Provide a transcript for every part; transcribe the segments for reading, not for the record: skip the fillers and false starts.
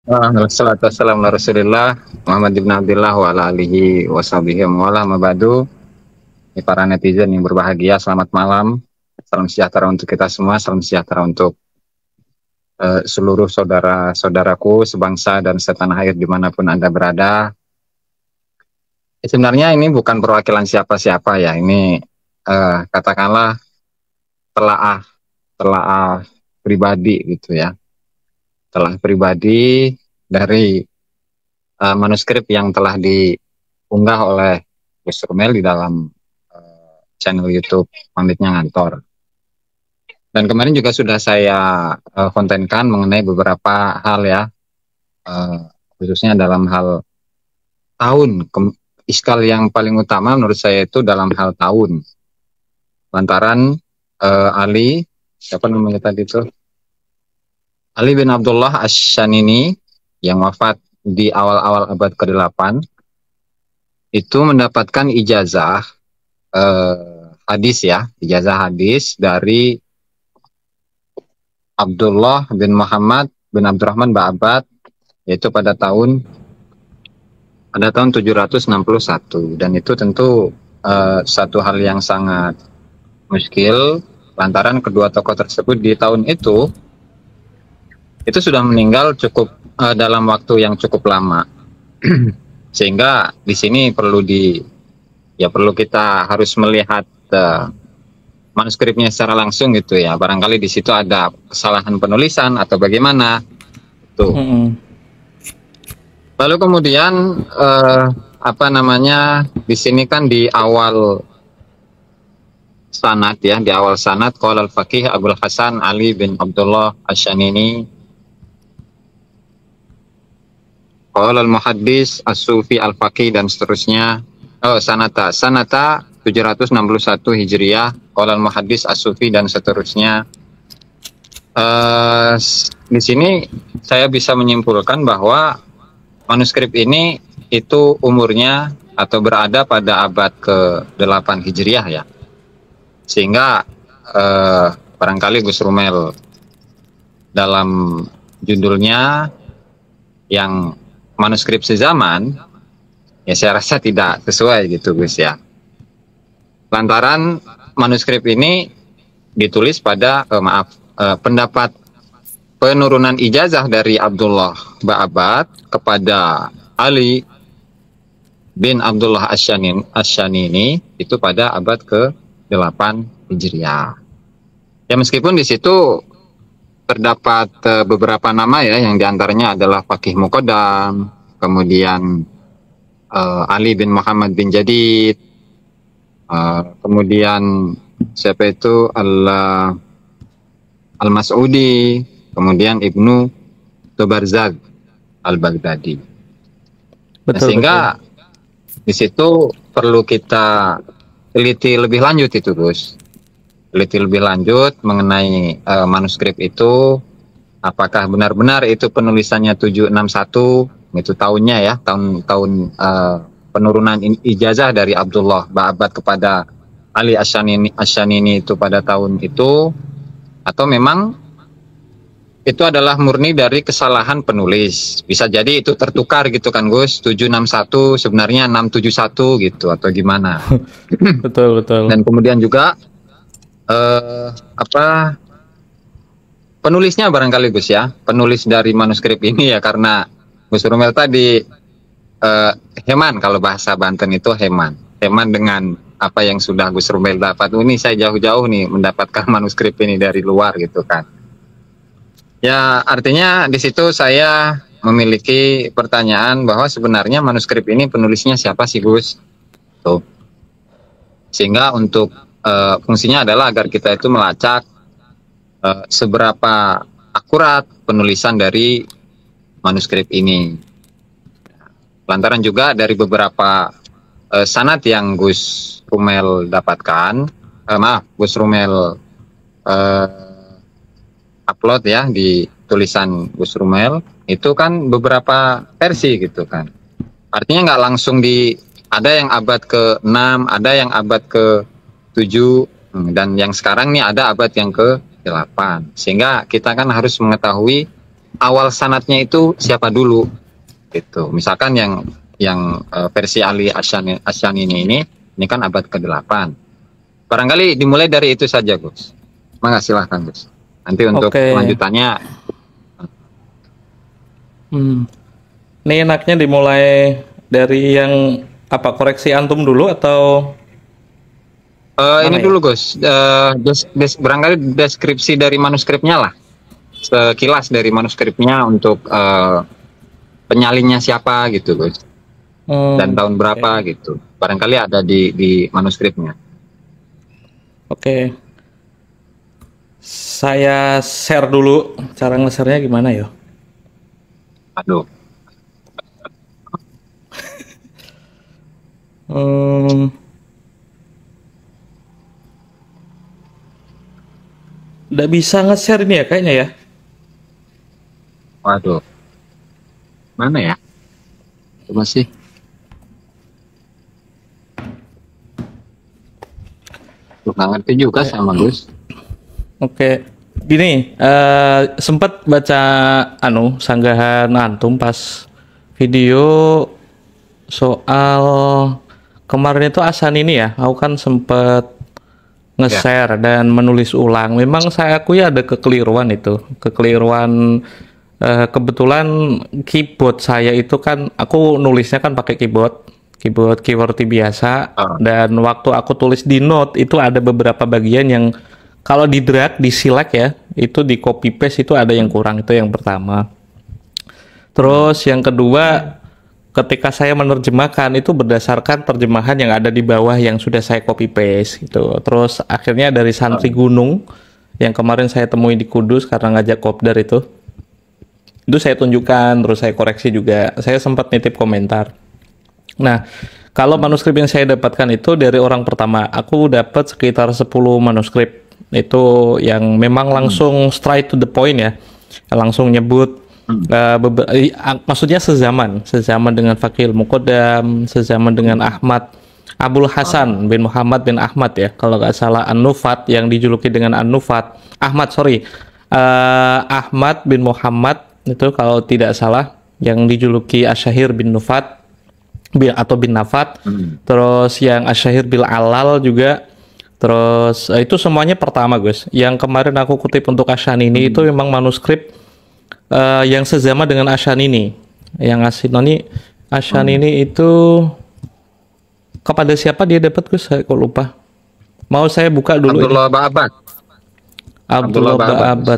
Wassalatu wassalamu ala Rasulillah Muhammad ibn Abdullah wa ala alihi wa sahbihi wa wala mabadu. Para netizen yang berbahagia, selamat malam. Salam sejahtera untuk kita semua, salam sejahtera untuk seluruh saudara-saudaraku sebangsa dan setanah air dimanapun Anda berada. Sebenarnya ini bukan perwakilan siapa-siapa ya, ini katakanlah telaah pribadi gitu ya. Telah pribadi dari manuskrip yang telah diunggah oleh Gus Rumel di dalam channel YouTube Pamitnya Ngantor. Dan kemarin juga sudah saya kontenkan mengenai beberapa hal ya, khususnya dalam hal tahun. Iskal yang paling utama menurut saya itu dalam hal tahun. Lantaran Ali, siapa namanya tadi itu? Ali bin Abdullah Asy-Syanini yang wafat di awal-awal abad ke-8 itu mendapatkan ijazah hadis ya, ijazah hadis dari Abdullah bin Muhammad bin Abdurrahman Ba'abad, yaitu pada tahun 761, dan itu tentu satu hal yang sangat muskil lantaran kedua tokoh tersebut di tahun itu sudah meninggal cukup dalam waktu yang cukup lama. Sehingga di sini perlu kita harus melihat manuskripnya secara langsung gitu ya. Barangkali di situ ada kesalahan penulisan atau bagaimana tuh. Lalu kemudian di sini kan di awal sanad ya, di awal sanad qala al-faqih Abdul Hasan Ali bin Abdullah Asy-Syanini qala al-muhaddis as-sufi al-faqih dan seterusnya. Sanata 761 Hijriah qala al-muhaddis as-sufi dan seterusnya. Di sini saya bisa menyimpulkan bahwa manuskrip ini itu umurnya atau berada pada abad ke-8 Hijriah ya. Sehingga barangkali Gus Rumel dalam judulnya yang manuskrip sezaman, ya saya rasa tidak sesuai gitu Gus ya. Lantaran manuskrip ini ditulis pada pendapat penurunan ijazah dari Abdullah Ba'abad kepada Ali bin Abdullah Asy-Syanini itu pada abad ke-8 Hijriah. Ya meskipun di situ terdapat beberapa nama ya, yang diantaranya adalah Faqih Muqaddam, kemudian Ali bin Muhammad bin Jadid, kemudian siapa itu Al-Mas'udi, kemudian Ibnu Tubarzag Al-Baghdadi. Sehingga di situ perlu kita teliti lebih lanjut itu Gus. Teliti lebih lanjut mengenai manuskrip itu, apakah benar-benar itu penulisannya 761, itu tahunnya ya, tahun penurunan ijazah dari Abdullah Ba'abad kepada Ali Asy-Syanini itu pada tahun itu, atau memang itu adalah murni dari kesalahan penulis. Bisa jadi itu tertukar gitu kan Gus, 761 sebenarnya 671 gitu atau gimana. Betul. Dan kemudian juga penulisnya barangkali Gus ya, penulis dari manuskrip ini ya, karena Gus Rumel tadi heman, kalau bahasa Banten itu heman dengan apa yang sudah Gus Rumel dapat. Ini saya jauh-jauh nih mendapatkan manuskrip ini dari luar gitu kan. Ya artinya di situ saya memiliki pertanyaan bahwa sebenarnya manuskrip ini penulisnya siapa sih Gus? Tuh. Sehingga untuk fungsinya adalah agar kita itu melacak seberapa akurat penulisan dari manuskrip ini. Lantaran juga dari beberapa sanad yang Gus Rumel dapatkan, Gus Rumel upload ya di tulisan Gus Rumel, itu kan beberapa versi gitu kan. Artinya nggak langsung ada yang abad ke-6, ada yang abad ke-7, dan yang sekarang nih ada abad yang ke-8. Sehingga kita kan harus mengetahui awal sanatnya itu siapa dulu gitu. Misalkan yang versi Ali Asyani ini kan abad ke-8. Barangkali dimulai dari itu saja, Gus. Mangga silahkan, Gus. Nanti untuk Oke. lanjutannya Ini enaknya dimulai dari yang apa, koreksi antum dulu atau ini mana ya? dulu, Gus. Barangkali deskripsi dari manuskripnya lah. Sekilas dari manuskripnya untuk penyalinnya siapa gitu, Gus. Dan tahun Oke. berapa gitu. Barangkali ada di manuskripnya. Oke. Saya share dulu, cara nge-share-nya gimana ya? Aduh. Hmm, nggak bisa nge-share ini ya kayaknya ya. Waduh. Mana ya? Coba sih. Nggak ngerti juga Oke. sama Gus. Oke. Gini, sempat baca sanggahan antum pas video soal kemarin itu Asan ini ya. Aku kan sempet Ya. nge-share dan menulis ulang. Memang saya akui ada kekeliruan itu. Kekeliruan kebetulan keyboard saya itu kan aku nulisnya kan pakai keyboard QWERTY biasa, Oh, dan waktu aku tulis di note itu ada beberapa bagian yang kalau di drag, di select ya, itu di copy paste itu ada yang kurang, itu yang pertama. hmm, Terus yang kedua, ketika saya menerjemahkan itu berdasarkan terjemahan yang ada di bawah yang sudah saya copy paste gitu. Terus akhirnya dari Santri oh, Gunung yang kemarin saya temui di Kudus karena ngajak kopdar itu saya tunjukkan, terus saya koreksi juga. Saya sempat nitip komentar. Nah, kalau manuskrip yang saya dapatkan itu dari orang pertama, aku dapat sekitar 10 manuskrip. Itu yang memang hmm, langsung straight to the point ya. Langsung nyebut hmm, maksudnya sezaman dengan Fakih Muqaddam, sezaman dengan Ahmad Abul oh, Hasan bin Muhammad bin Ahmad ya, kalau nggak salah An-Nufat yang dijuluki dengan An-Nufat. Ahmad bin Muhammad itu kalau tidak salah yang dijuluki Asyahir bin Nufat atau bin Nafat. hmm, Terus yang Asyahir bil Alal juga. Terus itu semuanya pertama Gus. Yang kemarin aku kutip untuk Asyan ini itu hmm. memang manuskrip yang sezama dengan Asyan ini. Yang Asyan Hmm. ini itu kepada siapa dia dapat Gus? Saya kok lupa. Mau saya buka dulu ini. Abdullah Ba'abad. Abdullah Abdullah Ba'abad, Gus.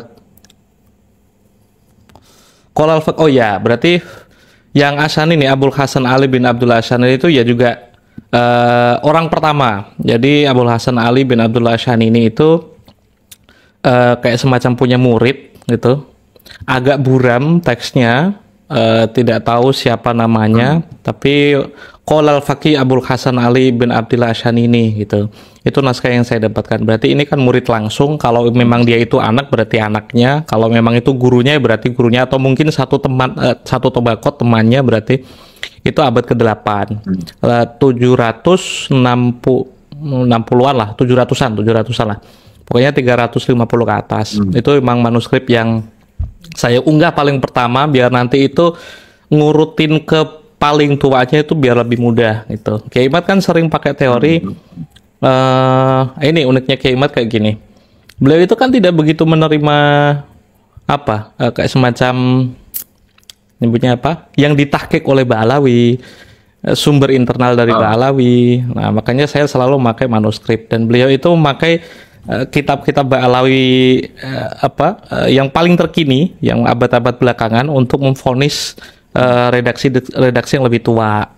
Ba'abad. Oh ya, berarti yang Asyan ini Abul Hasan Ali bin Abdullah Asyani itu ya juga orang pertama. Jadi Abul Hasan Ali bin Abdullah Asyani ini itu kayak semacam punya murid gitu. Agak buram teksnya, tidak tahu siapa namanya, Hmm. tapi Qolal Faqih Abul Hasan Ali bin Abdullah Asyani ini gitu. Itu naskah yang saya dapatkan. Berarti ini kan murid langsung. Kalau memang dia itu anak berarti anaknya. Kalau memang itu gurunya berarti gurunya, atau mungkin satu teman, satu tobakot temannya, berarti itu abad ke-8. Hmm. 760-an lah, 700-an lah. Pokoknya 350 ke atas. Hmm. Itu memang manuskrip yang saya unggah paling pertama biar nanti itu ngurutin ke paling tuanya itu biar lebih mudah gitu. Kiai Imad kan sering pakai teori Hmm. ini uniknya Kiai Imad kayak gini. Beliau itu kan tidak begitu menerima kayak semacam nyebutnya apa? Yang ditahkik oleh Ba'alawi, sumber internal dari Oh, Ba'alawi. Nah, makanya saya selalu memakai manuskrip, dan beliau itu memakai kitab-kitab Ba'alawi yang paling terkini, yang abad-abad belakangan untuk memvonis redaksi yang lebih tua.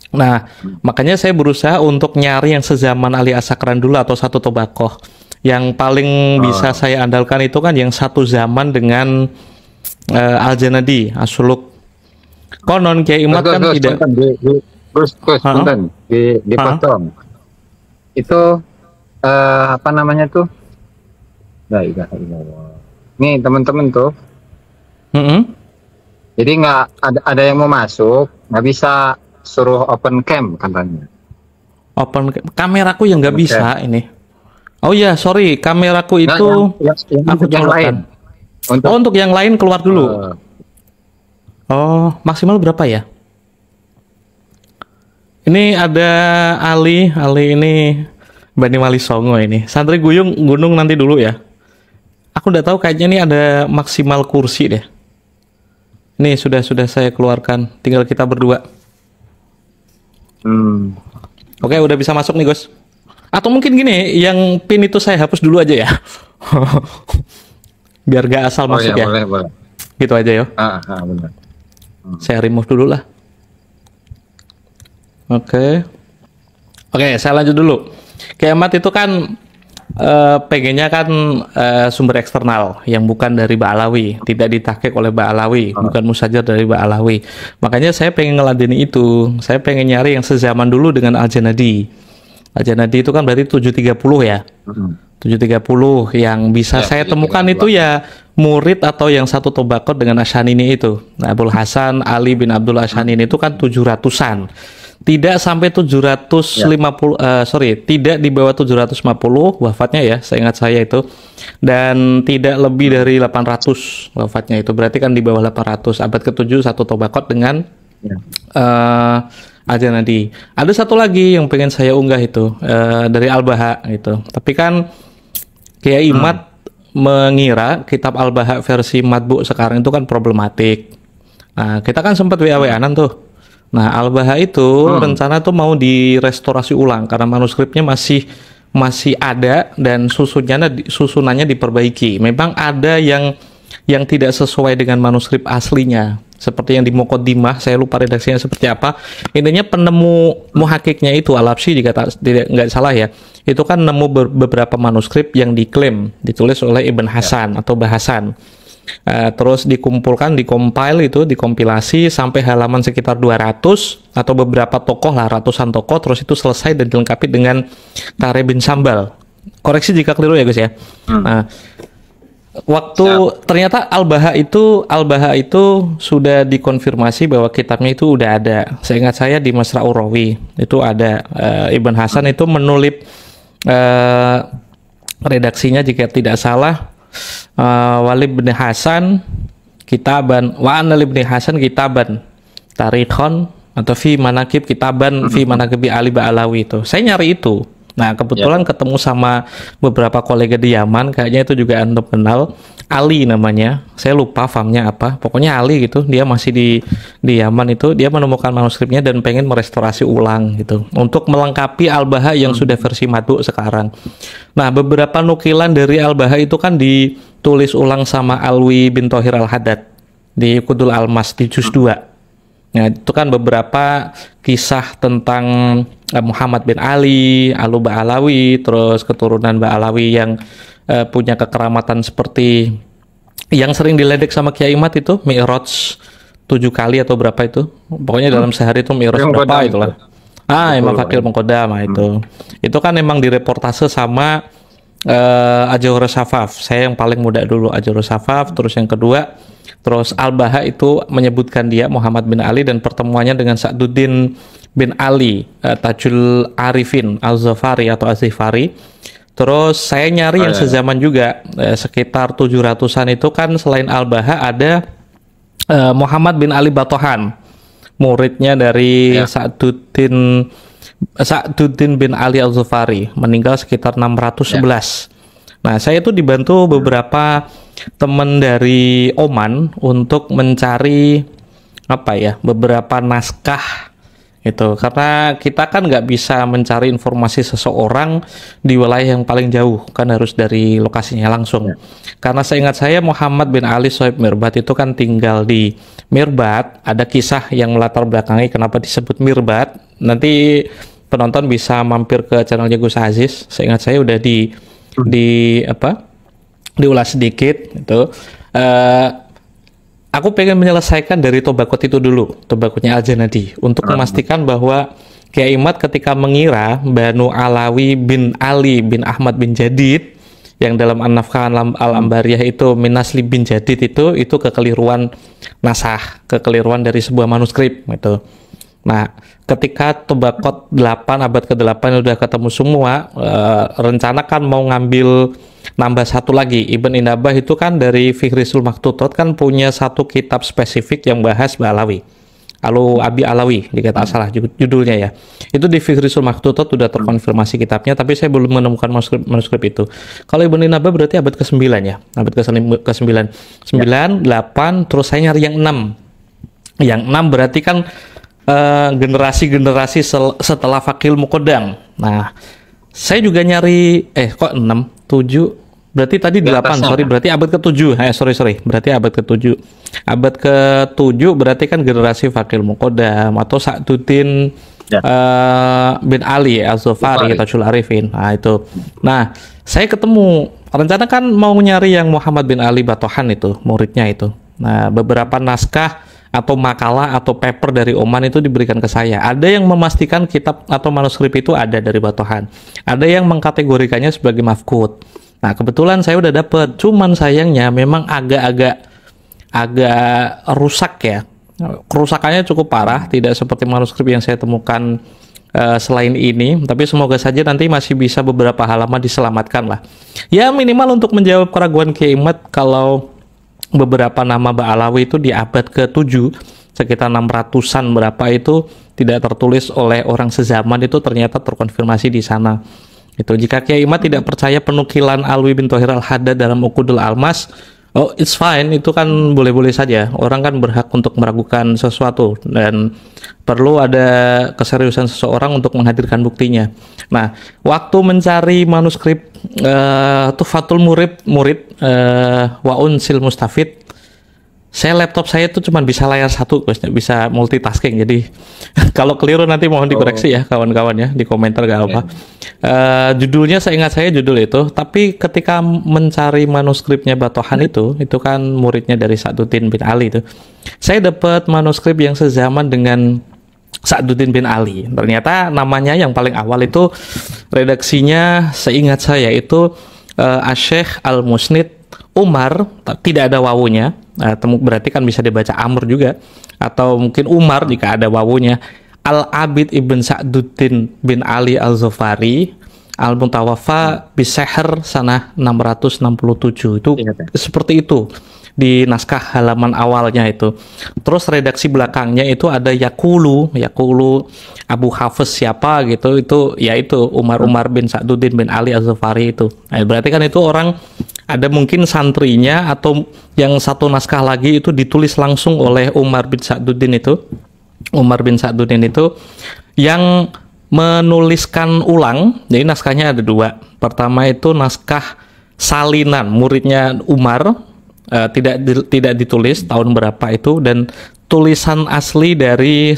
Nah, makanya saya berusaha untuk nyari yang sezaman Ali Asakran dulu atau satu tobakoh. Yang paling bisa oh. saya andalkan itu kan yang satu zaman dengan Al-Janadi, Asuluk. Konon Kiai Gus, Imad Gus, kan Gus, tidak. punten, Gus, Hah? punten, Hah? dipotong. Itu apa namanya tuh? La ilaha illallah. Nih teman-teman tuh, Mm-mm. jadi nggak ada yang mau masuk, nggak bisa suruh open cam katanya. Kameraku yang nggak Open cam. bisa ini. Oh ya, sorry, kameraku Nggak, yang itu yang, yang, aku yang lain, colokkan. Untuk Oh, untuk yang lain keluar dulu. eh, Oh, maksimal berapa ya? Ini ada Ali ini Bani Wali Songo ini. Santri Guyung Gunung nanti dulu ya. Aku udah tahu kayaknya ini ada maksimal kursi deh. Nih sudah saya keluarkan. Tinggal kita berdua. hmm. Oke, udah bisa masuk nih, Gus. Atau mungkin gini, yang pin itu saya hapus dulu aja ya. Biar gak asal Oh masuk ya, ya. boleh. Gitu aja ya. Benar. Saya remove dulu lah. Oke. Oke, saya lanjut dulu. Kiamat itu kan pengennya kan sumber eksternal yang bukan dari Ba'alawi, tidak ditakik oleh Ba'alawi, bukan musajar dari Ba'alawi. Makanya saya pengen ngeladeni itu. Saya pengen nyari yang sezaman dulu dengan Al-Janadi. Al-Janadi itu kan berarti 730 ya. 730 yang bisa Ya, saya temukan 730. itu ya murid atau yang satu tobakot dengan Ashanini itu. Nah, Abdul Hasan Ali bin Abdul Ashanini itu kan 700-an. Tidak sampai 750 tidak di bawah 750 wafatnya ya, seingat saya itu. Dan tidak lebih dari 800 wafatnya itu. Berarti kan di bawah 800. Abad ke-7 satu tobakot dengan Ya. Al-Janadi. Ada satu lagi yang pengen saya unggah itu dari Al-Baha gitu. Tapi kan Kiai Imad mengira kitab Al-Baha versi matbu sekarang itu kan problematik. Nah, kita kan sempat WA-WA-an tuh. Nah, Al-Baha itu rencana tuh mau direstorasi ulang karena manuskripnya masih ada dan susunannya diperbaiki. Memang ada yang tidak sesuai dengan manuskrip aslinya. Seperti yang di Muqaddimah, saya lupa redaksinya seperti apa. Intinya penemu muhakiknya itu Al-Habsyi jika nggak salah ya. Itu kan nemu beberapa manuskrip yang diklaim ditulis oleh Ibn Hasan atau Bahasan. Terus dikumpulkan, dikompil itu, dikompilasi sampai halaman sekitar 200 atau beberapa tokoh lah, ratusan tokoh, terus itu selesai dan dilengkapi dengan Tare bin Sambal. Koreksi jika keliru ya guys ya. Nah, ternyata Al-Baha itu sudah dikonfirmasi bahwa kitabnya itu udah ada. Seingat saya di Masra'ur Rawi itu ada. Ibn Hasan itu menulip redaksinya jika tidak salah Walid bin Hasan kitaban wa anna bin Hasan kitaban tarikhon atau fi manakib kitaban fi manakibi Ali Ba'alawi itu. Saya nyari itu. Nah, kebetulan ketemu sama beberapa kolega di Yaman, kayaknya itu juga antum kenal. Ali namanya. Saya lupa famnya apa. Pokoknya Ali gitu. Dia masih di Yaman itu, dia menemukan manuskripnya dan pengen merestorasi ulang gitu untuk melengkapi Al-Baha yang sudah versi madu sekarang. Nah, beberapa nukilan dari Al-Baha itu kan ditulis ulang sama Alwi bin Thohir Al-Haddad di Qudul Almas di juz 2. Nah, itu kan beberapa kisah tentang Muhammad bin Ali, Alu Ba'alawi, terus keturunan Ba'alawi yang punya kekeramatan seperti yang sering diledek sama Kiai Imad itu, Mi'raj 7 kali atau berapa itu. Pokoknya dalam sehari itu Mi'raj berapa itulah. Imam Fakir Mengkodam itu. Itu kan memang direportase sama Ajurus Safaf. Saya yang paling muda dulu Ajurus Safaf, terus yang kedua terus Al-Baha itu menyebutkan dia Muhammad bin Ali dan pertemuannya dengan Sa'duddin bin Ali Tajul Arifin Al-Zafari atau Az-Zifari. Terus saya nyari yang sezaman juga sekitar 700-an itu kan selain Al-Baha ada Muhammad bin Ali Batohan, muridnya dari Sa'duddin bin Ali Al-Zafari, meninggal sekitar 611. Nah, saya itu dibantu beberapa teman dari Oman untuk mencari beberapa naskah itu, karena kita kan nggak bisa mencari informasi seseorang di wilayah yang paling jauh, kan harus dari lokasinya langsung. Karena seingat saya Muhammad bin Ali Sohib Mirbat itu kan tinggal di Mirbat. Ada kisah yang melatar belakangi kenapa disebut Mirbat. Nanti penonton bisa mampir ke channelnya Gus Aziz. Seingat saya udah diulas sedikit itu. Aku pengen menyelesaikan dari Tobakot itu dulu, Tobakotnya Al-Janadi, untuk memastikan bahwa Kiai Imad ketika mengira Banu Alawi bin Ali bin Ahmad bin Jadid yang dalam An-Nafkah Al-Ambariyah itu Minasli bin Jadid itu kekeliruan nasah, kekeliruan dari sebuah manuskrip gitu. Nah, ketika Tobakot 8 abad ke-8 udah ketemu semua, rencana kan mau ngambil nambah satu lagi. Ibn Inabah itu kan dari Fihrisul Maktutot kan punya satu kitab spesifik yang bahas Ba'alawi. Lalu Abi Alawi, jika tak salah judulnya ya. Itu di Fihrisul Maktutot sudah terkonfirmasi kitabnya, tapi saya belum menemukan manuskrip itu. Kalau Ibn Inabah berarti abad ke-9 ya, abad ke-9. 9, 8, terus saya nyari yang 6. Yang 6 berarti kan generasi-generasi setelah Fakihul Muqaddam. Nah, saya juga nyari, kok 6, 7, berarti tadi 8, sorry, berarti abad ke-7. Sorry, berarti abad ke-7. Abad ke-7 berarti kan generasi Fakihul Muqaddam atau Sa'duddin bin Ali Az-Zufari atau Tajul Arifin. Nah, itu. Nah, saya ketemu, rencana kan mau nyari yang Muhammad bin Ali Batohan itu, muridnya itu. Nah, beberapa naskah atau makalah atau paper dari Oman itu diberikan ke saya. Ada yang memastikan kitab atau manuskrip itu ada dari Batohan. Ada yang mengkategorikannya sebagai mafqud. Nah, kebetulan saya udah dapet, cuman sayangnya memang agak rusak ya. Kerusakannya cukup parah, tidak seperti manuskrip yang saya temukan selain ini, tapi semoga saja nanti masih bisa beberapa halaman diselamatkan lah. Ya minimal untuk menjawab keraguan Kiai Imad kalau beberapa nama Ba'alawi itu di abad ke-7 sekitar 600-an berapa itu tidak tertulis oleh orang sezaman, itu ternyata terkonfirmasi di sana. Itu jika Kiai Imad tidak percaya penukilan Alwi bin Thohir Al-Haddad dalam Uqudul Almas, oh it's fine, itu kan boleh-boleh saja. Orang kan berhak untuk meragukan sesuatu dan perlu ada keseriusan seseorang untuk menghadirkan buktinya. Nah, waktu mencari manuskrip Tuhfatul Murid wa Unsil Mustafid, laptop saya itu cuma bisa layar satu, bisa multitasking. Jadi kalau keliru nanti mohon dikoreksi ya kawan-kawan ya di komentar gak apa. Judulnya saya ingat saya judul itu, tapi ketika mencari manuskripnya Batohan itu kan muridnya dari Sa'duddin bin Ali itu. Saya dapat manuskrip yang sezaman dengan Sa'duddin bin Ali. Ternyata namanya yang paling awal itu redaksinya seingat saya itu Asy-Syaikh Al-Musnid Umar, tidak ada wawunya. Berarti kan bisa dibaca Amr juga, atau mungkin Umar jika ada wawunya. Al-Abid ibn Sa'duddin bin Ali Al-Zufari Al-Mutawaffa biseher sanah 667. Itu seperti itu di naskah halaman awalnya itu. Terus redaksi belakangnya itu ada Yakulu Abu Hafiz siapa gitu, itu Umar bin Sa'duddin bin Ali Az-Zufari itu. Nah, berarti kan itu orang ada mungkin santrinya atau yang satu naskah lagi itu ditulis langsung oleh Umar bin Sa'duddin itu yang menuliskan ulang. Jadi naskahnya ada dua. Pertama itu naskah salinan muridnya Umar, tidak ditulis tahun berapa itu, dan tulisan asli dari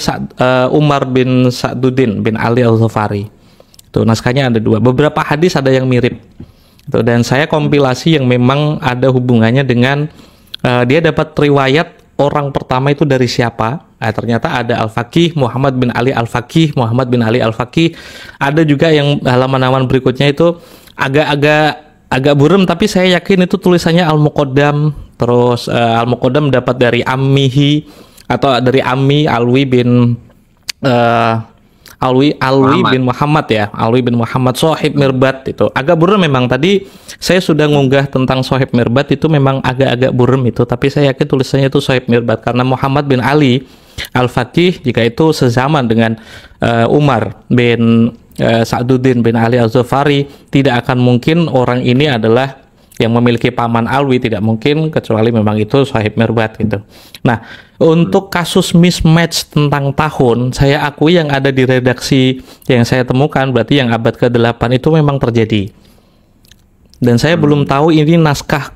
Umar bin Sa'duddin bin Ali Al-Zufari. Itu naskahnya ada dua. Beberapa hadis ada yang mirip. Dan saya kompilasi yang memang ada hubungannya dengan dia dapat riwayat orang pertama itu dari siapa. Ternyata ada Al-Faqih Muhammad bin Ali Al-Faqih. Ada juga yang halaman-halaman berikutnya itu agak buram, tapi saya yakin itu tulisannya Al-Muqaddam. Terus Al-Muqaddam dapat dari Ammihi atau dari Ammi Alwi bin bin Muhammad ya, Alwi bin Muhammad Sohib Mirbat. Itu agak buram memang. Tadi saya sudah ngunggah tentang Sohib Mirbat, itu memang agak buram itu, tapi saya yakin tulisannya itu Sohib Mirbat karena Muhammad bin Ali Al-Faqih jika itu sezaman dengan Umar bin Sa'duddin bin Ali Az-Zufari, tidak akan mungkin orang ini adalah yang memiliki paman Alwi, tidak mungkin, kecuali memang itu Sohib Mirbat gitu. Nah, untuk kasus mismatch tentang tahun, saya akui yang ada di redaksi yang saya temukan, berarti yang abad ke-8 itu memang terjadi. Dan saya belum tahu ini naskah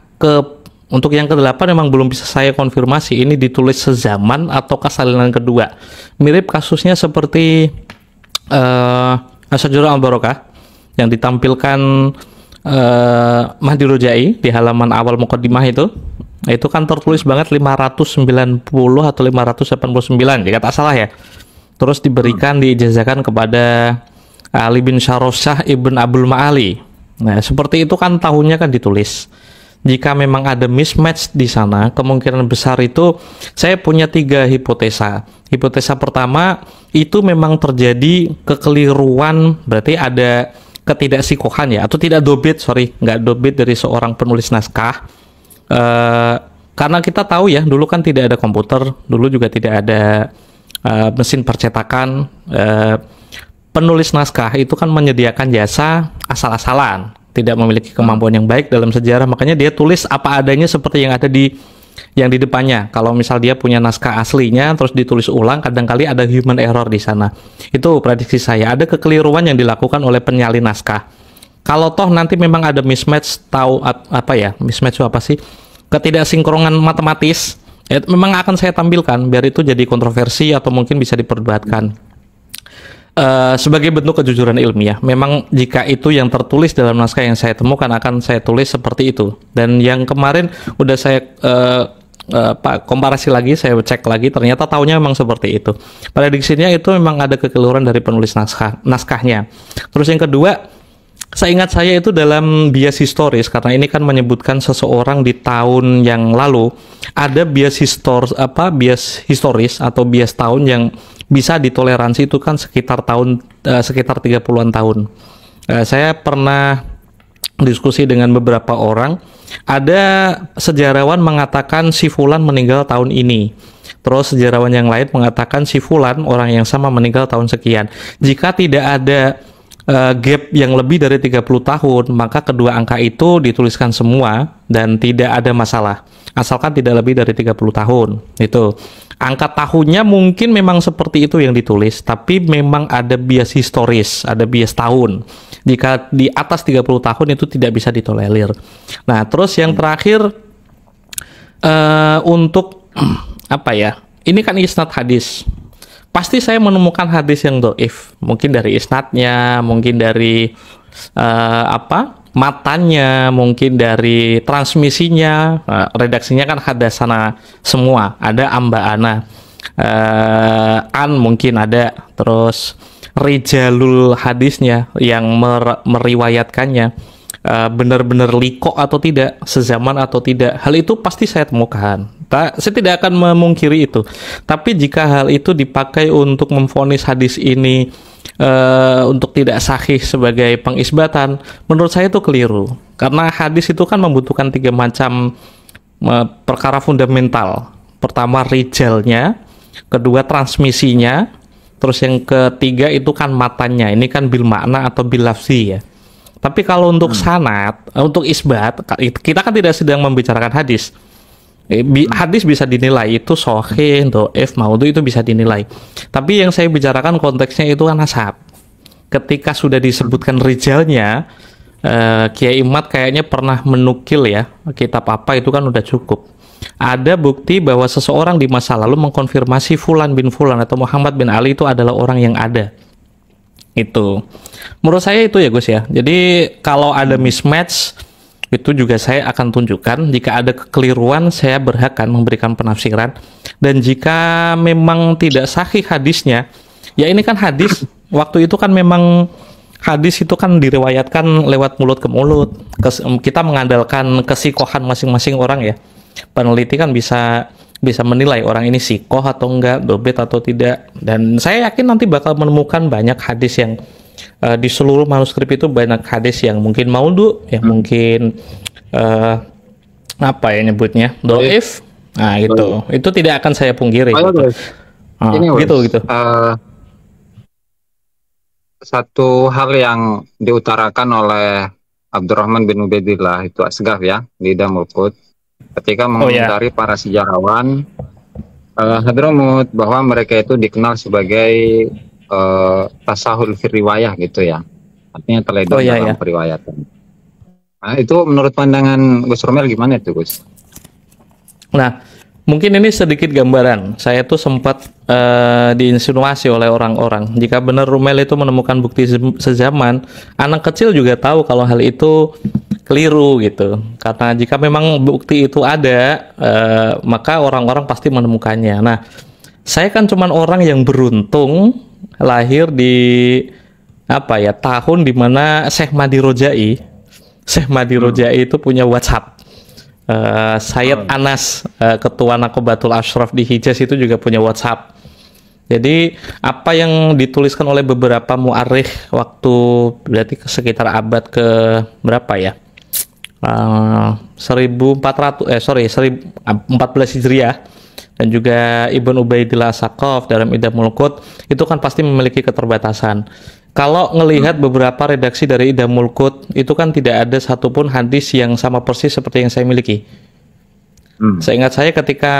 untuk yang ke-8 memang belum bisa saya konfirmasi ini ditulis sezaman atau salinan kedua. Mirip kasusnya seperti Asy-Syajarah Al-Barokah yang ditampilkan Mahdi Rojai di halaman awal Muqaddimah itu kan tertulis banget 590 atau 589 jika tak salah ya. Terus diberikan diijazahkan kepada Ali bin Syarosah Ibn Abdul Ma'ali. Nah, seperti itu kan tahunnya kan ditulis. Jika memang ada mismatch di sana, kemungkinan besar itu saya punya 3 hipotesa. Hipotesa pertama itu memang terjadi kekeliruan, berarti ada ketidaksikohan ya, atau tidak dobit, sorry, nggak dobit dari seorang penulis naskah. Karena kita tahu ya, dulu kan tidak ada komputer, dulu juga tidak ada mesin percetakan. Penulis naskah itu kan menyediakan jasa asal-asalan, tidak memiliki kemampuan yang baik dalam sejarah, makanya dia tulis apa adanya seperti yang ada di depannya. Kalau misal dia punya naskah aslinya terus ditulis ulang, kadang-kali ada human error di sana. Itu prediksi saya, ada kekeliruan yang dilakukan oleh penyalin naskah. Kalau toh nanti memang ada mismatch, mismatch itu apa sih? Ketidaksinkronan matematis, memang akan saya tampilkan biar itu jadi kontroversi atau mungkin bisa diperdebatkan. Sebagai bentuk kejujuran ilmiah, memang jika itu yang tertulis dalam naskah yang saya temukan akan saya tulis seperti itu. Dan yang kemarin udah saya komparasi lagi, saya cek lagi, ternyata tahunnya memang seperti itu. Prediksinya itu memang ada kekeliruan dari penulis naskahnya. Terus yang kedua, seingat saya itu dalam bias historis, karena ini kan menyebutkan seseorang di tahun yang lalu, ada bias historis atau bias tahun yang bisa ditoleransi itu kan sekitar 30-an tahun. Saya pernah diskusi dengan beberapa orang, ada sejarawan mengatakan si fulan meninggal tahun ini. Terus sejarawan yang lain mengatakan si fulan orang yang sama meninggal tahun sekian. Jika tidak ada gap yang lebih dari 30 tahun, maka kedua angka itu dituliskan semua dan tidak ada masalah. Asalkan tidak lebih dari 30 tahun. Itu. Angka tahunnya mungkin memang seperti itu yang ditulis, tapi memang ada bias historis, ada bias tahun. Jika di atas 30 tahun itu tidak bisa ditolerir. Nah, terus yang terakhir untuk apa ya? Ini kan isnad hadis. Pasti saya menemukan hadis yang dhaif, mungkin dari isnadnya, mungkin dari matanya, mungkin dari transmisinya. Redaksinya kan hadasana semua, ada amba'ana, mungkin ada, terus rijalul hadisnya yang meriwayatkannya benar-benar liko atau tidak, sezaman atau tidak, hal itu pasti saya temukan. Saya tidak akan memungkiri itu. Tapi jika hal itu dipakai untuk memvonis hadis ini untuk tidak sahih sebagai pengisbatan, menurut saya itu keliru. Karena hadis itu kan membutuhkan 3 macam perkara fundamental. Pertama rijalnya, kedua transmisinya, terus yang ketiga itu kan matanya. Ini kan bil makna atau bil lafzi ya. Tapi kalau untuk sanad, untuk isbat, kita kan tidak sedang membicarakan hadis. Hadis bisa dinilai itu sahih, dhaif, maudhu, itu bisa dinilai. Tapi yang saya bicarakan konteksnya itu kan nasab. Ketika sudah disebutkan rijalnya, Kiai Imad kayaknya pernah menukil ya, kitab apa itu kan udah cukup. Ada bukti bahwa seseorang di masa lalu mengkonfirmasi Fulan bin Fulan atau Muhammad bin Ali itu adalah orang yang ada. Itu. Menurut saya itu ya Gus ya. Jadi kalau ada mismatch, itu juga saya akan tunjukkan. Jika ada kekeliruan, saya berhak kan memberikan penafsiran. Dan jika memang tidak sahih hadisnya, ya ini kan hadis. Waktu itu kan memang hadis itu kan diriwayatkan lewat mulut ke mulut. Kita mengandalkan kesikohan masing-masing orang ya. Peneliti kan bisa menilai orang ini sikoh atau enggak, dobet atau tidak. Dan saya yakin nanti bakal menemukan banyak hadis yang di seluruh manuskrip itu banyak hadis yang mungkin maudhu, yang mungkin apa ya nyebutnya, dhaif. Nah itu tidak akan saya pungkiri. Ini gitu. Satu hal yang diutarakan oleh Abdurrahman bin Ubaidillah itu Asgaf ya di Damul Qut ketika mengomentari para sejarawan Hadramut bahwa mereka itu dikenal sebagai tasahul fir riwayah gitu ya, artinya teledor dalam periwayatan. Nah, itu menurut pandangan Gus Romel gimana itu Gus? Nah, mungkin ini sedikit gambaran. Saya tuh sempat diinsinuasi oleh orang-orang. Jika benar Romel itu menemukan bukti sezaman, anak kecil juga tahu kalau hal itu keliru gitu. Karena jika memang bukti itu ada, maka orang-orang pasti menemukannya. Nah, saya kan cuman orang yang beruntung lahir di tahun dimana Syekh Madi Rojai itu punya WhatsApp. Sayyid Anas, ketua Nakobatul Ashraf di Hijaz itu juga punya WhatsApp. Jadi apa yang dituliskan oleh beberapa mu'arikh waktu berarti sekitar abad ke berapa ya? 1400 14 Hijriah, dan juga Ibn Ubaidillah As-Saqaf dalam Idamul Qut itu kan pasti memiliki keterbatasan. Kalau ngelihat beberapa redaksi dari Idamul Qut itu kan tidak ada satupun hadis yang sama persis seperti yang saya miliki. Seingat saya ketika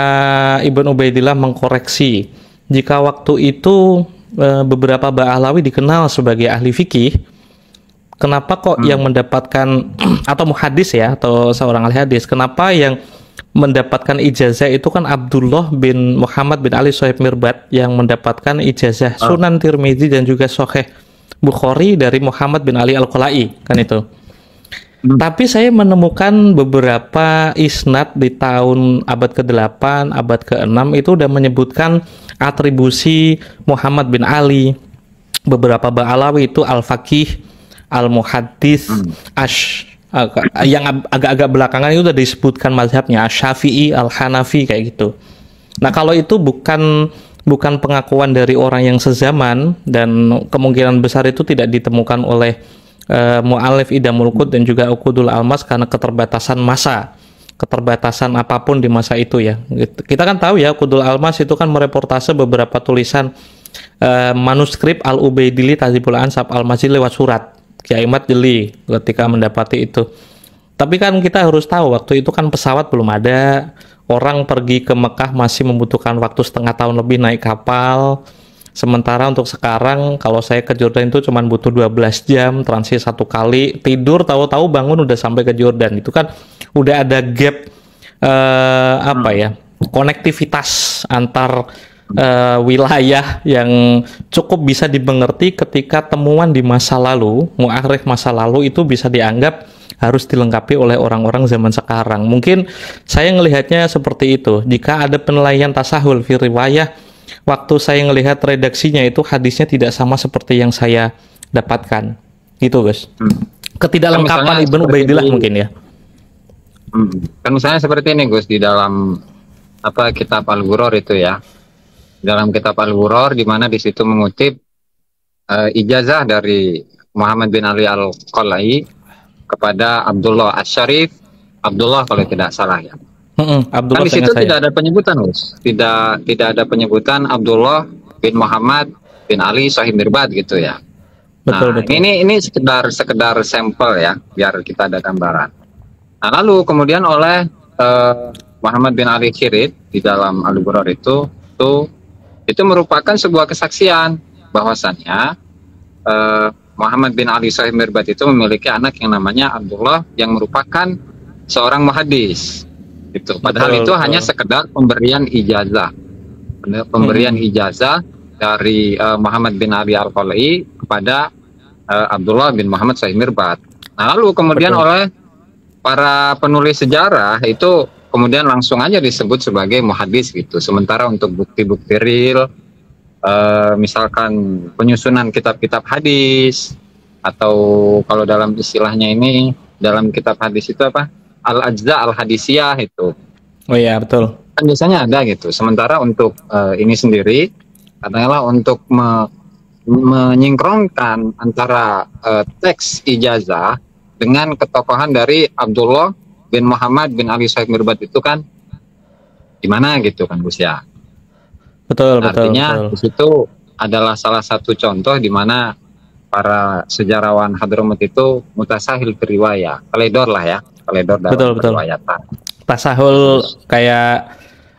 Ibn Ubaidillah mengkoreksi jika waktu itu beberapa Ba'alawi dikenal sebagai ahli fikih, kenapa kok yang mendapatkan atau muhadis ya, atau seorang ahli hadis, kenapa yang mendapatkan ijazah itu kan Abdullah bin Muhammad bin Ali Sohib Mirbat yang mendapatkan ijazah Sunan Tirmidzi dan juga Sahih Bukhari dari Muhammad bin Ali Al-Qolai, kan itu. Tapi saya menemukan beberapa isnad di tahun abad ke-8, abad ke-6 itu udah menyebutkan atribusi Muhammad bin Ali. Beberapa Ba'alawi itu Al-Faqih, Al-Muhaddis, yang agak-agak belakangan itu udah disebutkan mazhabnya Asy-Syafi'i, Al-Hanafi, kayak gitu. Nah, kalau itu bukan pengakuan dari orang yang sezaman, dan kemungkinan besar itu tidak ditemukan oleh mu'alif Idamul Qut dan juga Uqudul Almas karena keterbatasan masa, keterbatasan apapun di masa itu ya. Kita kan tahu ya, Uqudul Almas itu kan mereportase beberapa tulisan manuskrip Al-Ubaidili Tadzibul Ansab Al-Mazid lewat surat Kiai Ahmad Jeli ketika mendapati itu. Tapi kan kita harus tahu waktu itu kan pesawat belum ada, orang pergi ke Mekah masih membutuhkan waktu setengah tahun lebih naik kapal. Sementara untuk sekarang kalau saya ke Jordan itu cuma butuh 12 jam transit 1 kali, tidur tahu-tahu bangun udah sampai ke Jordan. Itu kan udah ada gap konektivitas antar wilayah yang cukup bisa dimengerti ketika temuan di masa lalu, mu'arikh masa lalu itu bisa dianggap harus dilengkapi oleh orang-orang zaman sekarang. Mungkin saya melihatnya seperti itu. Jika ada penilaian tasahul fi riwayah, waktu saya melihat redaksinya itu hadisnya tidak sama seperti yang saya dapatkan. Gitu, Gus. Ketidaklengkapan Ibn Ubaidillah mungkin ya. Kan misalnya seperti ini, Gus, di dalam kitab Al-Ghuror itu ya. Dalam kitab Al-Ghuror di mana di situ mengutip ijazah dari Muhammad bin Ali Al-Qolai kepada Abdullah Asy-Syarif, Abdullah kalau tidak salah ya. Abdullah, kan di situ tidak ada penyebutan, Gus. Tidak ada penyebutan Abdullah bin Muhammad bin Ali Sohib Mirbat gitu ya. Betul. Ini sekedar sampel ya, biar kita ada gambaran. Nah, lalu kemudian oleh Muhammad bin Ali Khirid di dalam Al-Ghuror itu merupakan sebuah kesaksian bahwasannya Muhammad bin Ali Sohib Mirbat itu memiliki anak yang namanya Abdullah yang merupakan seorang muhaddis. Itu padahal itu hanya sekedar pemberian ijazah. Ijazah dari Muhammad bin Ali Al-Qolai kepada Abdullah bin Muhammad Sohib Mirbat. Nah, lalu kemudian oleh para penulis sejarah itu kemudian langsung aja disebut sebagai muhaddis gitu. Sementara untuk bukti-bukti real, misalkan penyusunan kitab-kitab hadis, atau kalau dalam istilahnya ini dalam kitab hadis itu al-ajza al-hadisiyah itu. Oh iya, betul. Kan biasanya ada gitu. Sementara untuk ini sendiri adalah untuk menyingkronkan antara teks ijazah dengan ketokohan dari Abdullah bin Muhammad bin Ali Sohib Mirbat itu kan gimana gitu kan, Gus ya. Betul. Artinya di situ adalah salah satu contoh di mana para sejarawan Hadramut itu mutasahil riwayah, teledor dalam riwayatan. Tasahul kayak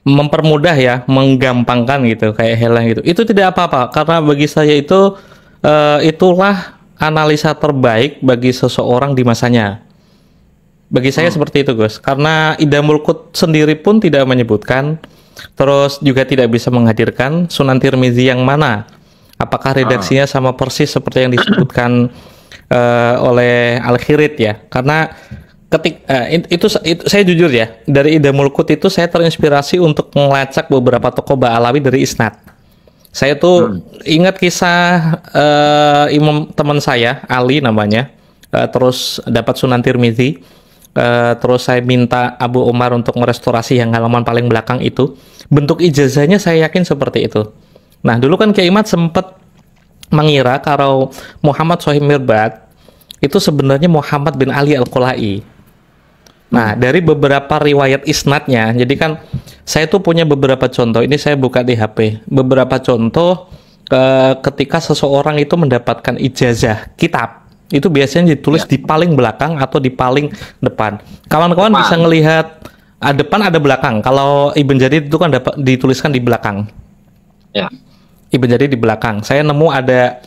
mempermudah ya, menggampangkan gitu, kayak helang gitu. Itu tidak apa-apa karena bagi saya itu itulah analisa terbaik bagi seseorang di masanya. Bagi saya seperti itu, Gus. Karena Idamul Qut sendiri pun tidak menyebutkan, terus juga tidak bisa menghadirkan Sunan Tirmidzi yang mana. Apakah redaksinya sama persis seperti yang disebutkan oleh Al-Khirid ya? Karena itu saya jujur ya, dari Idamul Qut itu saya terinspirasi untuk melacak beberapa tokoh Ba'alawi dari isnad. Saya tuh ingat kisah imam teman saya, Ali namanya, terus dapat Sunan Tirmidzi. Terus saya minta Abu Umar untuk merestorasi yang halaman paling belakang itu. Bentuk ijazahnya saya yakin seperti itu. Nah, dulu kan Kiai Mat sempat mengira kalau Muhammad Sohib Mirbad itu sebenarnya Muhammad bin Ali Al-Qolai. Nah, dari beberapa riwayat isnadnya, jadi kan saya tuh punya beberapa contoh. Ini saya buka di HP. Beberapa contoh ketika seseorang itu mendapatkan ijazah kitab, itu biasanya ditulis di paling belakang atau di paling depan. Kawan-kawan bisa ngelihat depan ada belakang. Kalau Ibn Jadid itu kan dituliskan di belakang. Ya. Ibn Jadid di belakang. Saya nemu ada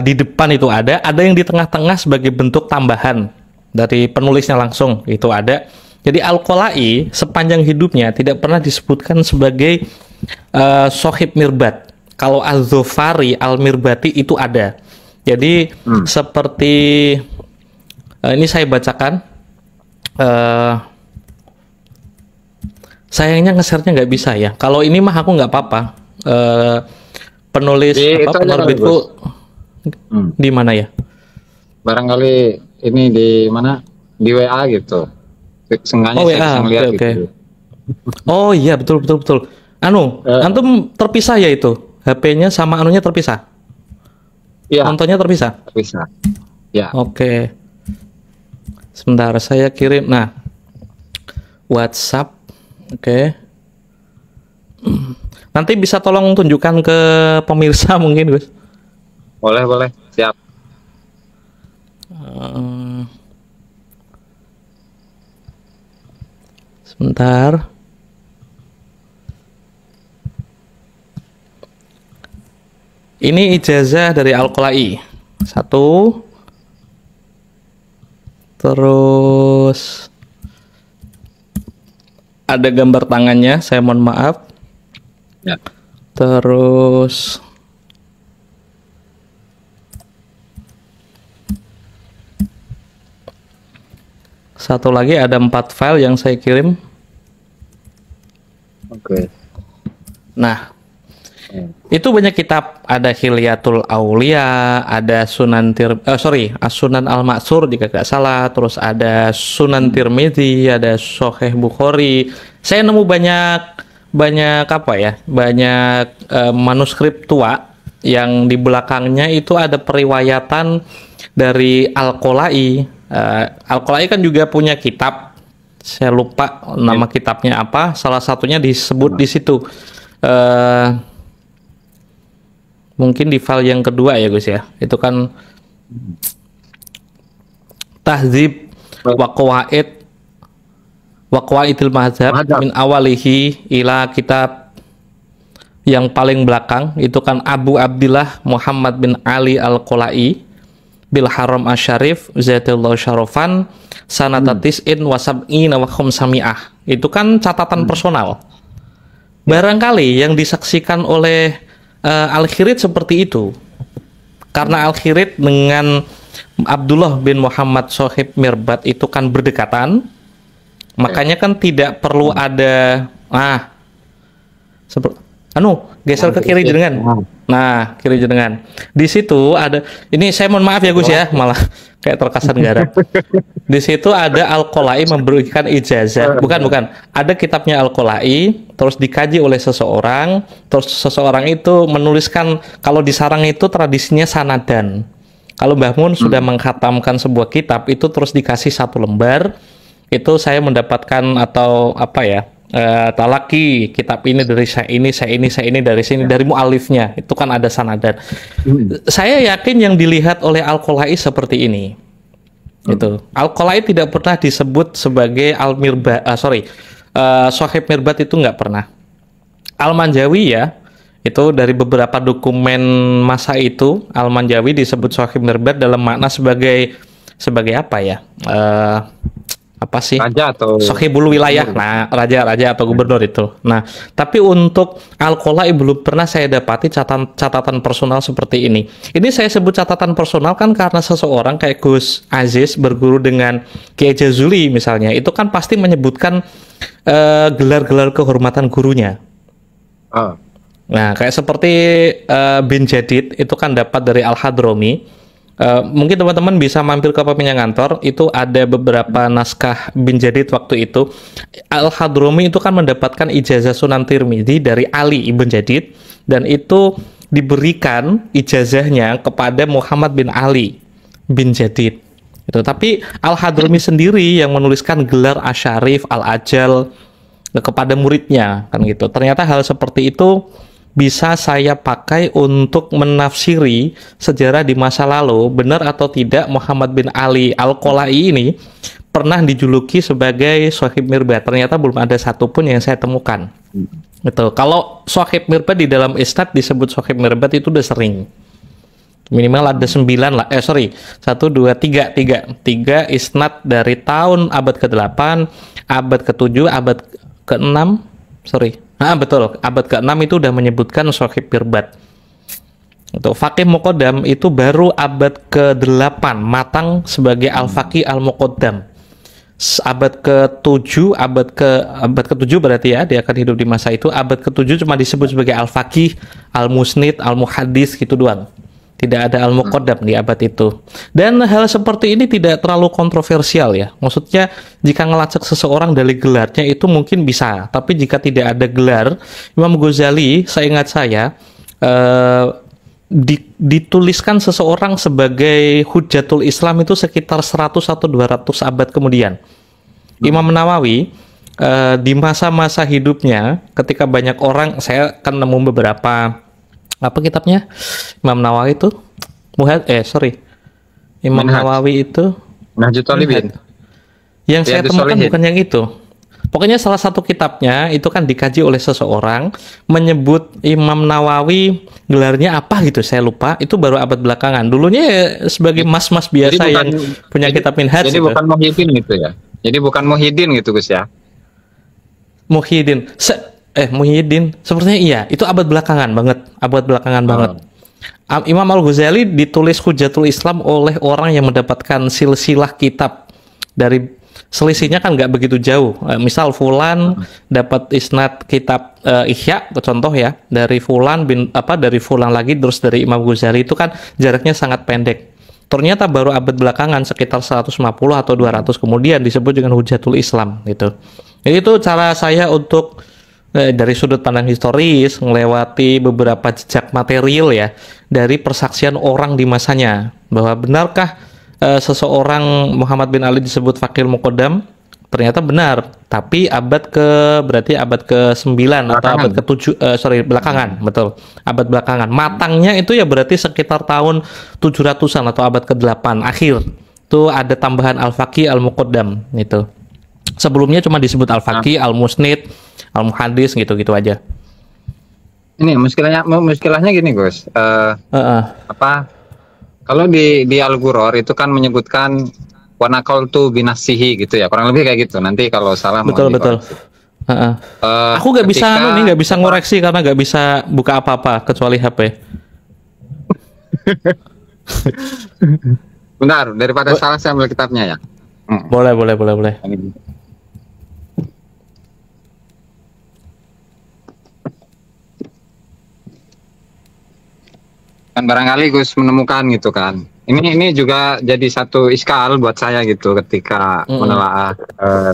di depan itu ada yang di tengah-tengah sebagai bentuk tambahan dari penulisnya langsung itu ada. Jadi Al-Qolai sepanjang hidupnya tidak pernah disebutkan sebagai Sohib Mirbad. Kalau Az-Zufari Al-Mirbati itu ada. Jadi seperti ini saya bacakan. Sayangnya nge-share-nya nggak bisa ya. Kalau ini mah aku nggak apa-apa. Penulis penerbitku di mana ya? Barangkali ini di mana? Di WA gitu. Sengaja WA. saya bisa lihat gitu. Oh iya, betul. Antum terpisah ya itu? HP-nya sama anunya terpisah? Iya. Nontonnya terpisah? Terpisah. Ya. Oke. Sebentar, saya kirim. Nah, WhatsApp. Oke. Nanti bisa tolong tunjukkan ke pemirsa mungkin, Gus. Boleh. Siap. Sebentar. Ini ijazah dari Al-Qolai. 1. Terus ada gambar tangannya, saya mohon maaf. Ya. Terus satu lagi ada 4 file yang saya kirim. Oke. Nah, itu banyak kitab, ada Hilyatul Aulia, ada As-Sunan Al-Maksur jika tidak salah, terus ada Sunan Tirmidzi, ada Sahih Bukhari. Saya nemu banyak apa ya? Banyak manuskrip tua yang di belakangnya itu ada periwayatan dari Al-Qolai. Al-Qolai kan juga punya kitab. Saya lupa nama kitabnya apa. Salah satunya disebut di situ. Mungkin di file yang kedua ya Gus ya. Itu kan Tahdzib wa Qawaidil Mazhab min awalihi ila kitab yang paling belakang itu kan Abu Abdillah Muhammad bin Ali Al-Qolai bil Haram Asy-Syarif Zaidullah Syarofan sanata tis'in wa sab'ina wa khumsami'ah. Itu kan catatan personal. Barangkali yang disaksikan oleh Al-Khirid seperti itu. Karena Al-Khirid dengan Abdullah bin Muhammad Sohib Mirbad itu kan berdekatan. Makanya kan tidak perlu ada geser ke kiri jenengan. Nah, kiri jenengan. Di situ ada, ini saya mohon maaf ya Gus ya, malah kayak terkesan garap. Di situ ada Al-Qolai memberikan ijazah. Bukan. Ada kitabnya Al-Qolai, terus dikaji oleh seseorang, terus seseorang itu menuliskan, kalau di sarang itu tradisinya sanadan. Kalau Mbah Mun sudah mengkhatamkan sebuah kitab, itu terus dikasih 1 lembar, itu saya mendapatkan atau apa ya, talaki kitab ini dari saya ini dari sini, dari mu'alifnya, itu kan ada sanadan. Saya yakin yang dilihat oleh Al-Qolai seperti ini. Itu Al-Qolai tidak pernah disebut sebagai Sohib Mirbad itu nggak pernah. Al-Manjawi ya, itu dari beberapa dokumen masa itu Al-Manjawi disebut Sohib Mirbad dalam makna sebagai apa ya? Apa sih? Raja atau Sohibul wilayah. Nah, raja atau gubernur itu. Nah, tapi untuk Al-Qolai belum pernah saya dapati catatan personal seperti ini. Ini saya sebut catatan personal kan karena seseorang kayak Gus Aziz berguru dengan Kiai Jazuli misalnya, itu kan pasti menyebutkan gelar-gelar kehormatan gurunya. Nah, kayak seperti bin Jadid itu kan dapat dari Al-Hadrami. Mungkin teman-teman bisa mampir ke Peminjam Kantor, itu ada beberapa naskah bin Jadid waktu itu. Al-Hadrami itu kan mendapatkan ijazah Sunan Tirmidzi dari Ali Ibn Jadid, dan itu diberikan ijazahnya kepada Muhammad bin Ali bin Jadid. Itu. Tapi Al-Hadrami sendiri yang menuliskan gelar Asyarif Al-Ajal kepada muridnya, kan gitu. Ternyata hal seperti itu bisa saya pakai untuk menafsiri sejarah di masa lalu, benar atau tidak Muhammad bin Ali Al-Qolai ini pernah dijuluki sebagai Shahib Mirbad. Ternyata belum ada satupun yang saya temukan. Betul. Kalau Shahib Mirbad di dalam isnad disebut Shahib Mirbad itu udah sering. Minimal ada 9 lah. 1, 2, 3 isnad dari tahun abad ke-8, abad ke-7, abad ke-6. Betul. Abad ke-6 itu udah menyebutkan Shahib Mirbad. Untuk Faqih Muqaddam itu baru abad ke-8 matang sebagai Al-Faqih Al-Muqaddam. Abad ke-7, abad ke-7 berarti ya, dia akan hidup di masa itu. Abad ke-7 cuma disebut sebagai Al-Faqih, Al-Musnid, Al-Muhaddis gitu doang. Tidak ada Al-Muqaddam di abad itu. Dan hal seperti ini tidak terlalu kontroversial ya. Maksudnya jika ngelacak seseorang dari gelarnya itu mungkin bisa. Tapi jika tidak ada gelar, Imam Ghazali, seingat saya, dituliskan seseorang sebagai Hujjatul Islam itu sekitar 100 atau 200 abad kemudian. Imam Nawawi di masa-masa hidupnya, ketika banyak orang, saya kan nemu beberapa apa kitabnya Imam Nawawi itu Imam Minhaj. Nawawi itu Nahjut Talibin. yang saya Riyadhus temukan Shalihin. bukan yang itu. Pokoknya salah satu kitabnya itu kan dikaji oleh seseorang, menyebut Imam Nawawi gelarnya apa gitu, saya lupa. Itu baru abad belakangan. Dulunya ya sebagai mas-mas biasa yang punya kitab Minhaj. Jadi gitu. bukan Muhyiddin gitu ya. Jadi bukan Muhyiddin gitu Gus ya. Muhyiddin. Muhyiddin, sepertinya iya. Itu abad belakangan banget. Imam Al-Ghazali ditulis Hujjatul Islam oleh orang yang mendapatkan silsilah kitab. Dari selisihnya kan nggak begitu jauh. Misal Fulan dapat isnad kitab Ihya, contoh ya, dari Fulan dari Fulan lagi terus dari Imam Ghazali, itu kan jaraknya sangat pendek. Ternyata baru abad belakangan sekitar 150 atau 200 kemudian disebut dengan Hujjatul Islam gitu. Jadi itu cara saya untuk dari sudut pandang historis melewati beberapa jejak material ya dari persaksian orang di masanya, bahwa benarkah seseorang Muhammad bin Ali disebut Faqih Muqaddam? Ternyata benar, tapi berarti abad ke-9 atau abad ke-7 belakangan, betul. Abad belakangan. Matangnya itu ya berarti sekitar tahun 700-an atau abad ke-8 akhir. Itu ada tambahan Al-Faqih Al-Muqaddam itu. Sebelumnya cuma disebut Al-Faqih, Al-Musnid, Al-Muhaddis gitu-gitu aja. Ini muskilahnya gini Gus. Kalau di Al-Ghuror itu kan menyebutkan wanaqaltu binafsihi gitu ya, kurang lebih kayak gitu. Nanti kalau salah betul. Aku nggak bisa ngoreksi karena nggak bisa buka apa-apa kecuali HP. Bentar, daripada salah saya ambil kitabnya ya. Boleh. Kan barangkali Gus menemukan gitu kan. Ini juga jadi satu iskal buat saya gitu ketika menelaah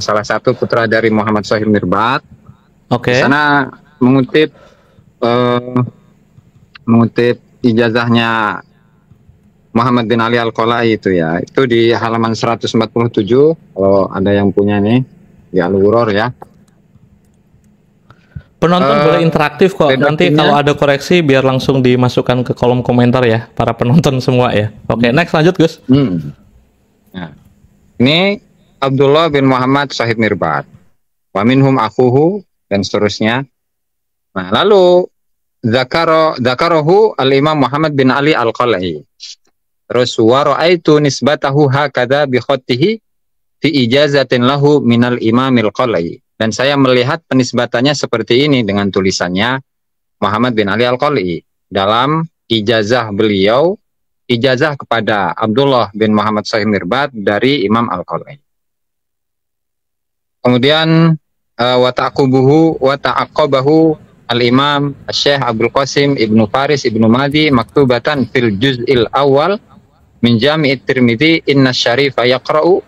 salah satu putra dari Muhammad Shahib Mirbad. Oke. Di sana mengutip ijazahnya Muhammad bin Ali Al-Qolai itu ya. Itu di halaman 147 kalau ada yang punya nih di Al-Ghuror ya. Penonton boleh interaktif kok. Nanti kalau ada koreksi biar langsung dimasukkan ke kolom komentar ya, para penonton semua ya. Oke, next lanjut Gus. Nah, ini Abdullah bin Muhammad Shahib Mirbad, wa minhum akhuhu dan seterusnya. Nah, lalu dzakarahu al-Imam Muhammad bin Ali Al-Qolai. Terus wa ra'aitu nisbatahu hakadha bi khattihi fi ijazatin lahu minal Imamil Qolai. Dan saya melihat penisbatannya seperti ini dengan tulisannya Muhammad bin Ali Al-Qolai dalam ijazah beliau, ijazah kepada Abdullah bin Muhammad Shahib Mirbad dari Imam Al-Qolai. Kemudian wa ta'aqabahu al-Imam Syekh Abdul Qasim Ibnu Faris Ibnu Madi maktubatan fil juz'il awal min Jami' at-Tirmidzi inna syarifa yaqra'u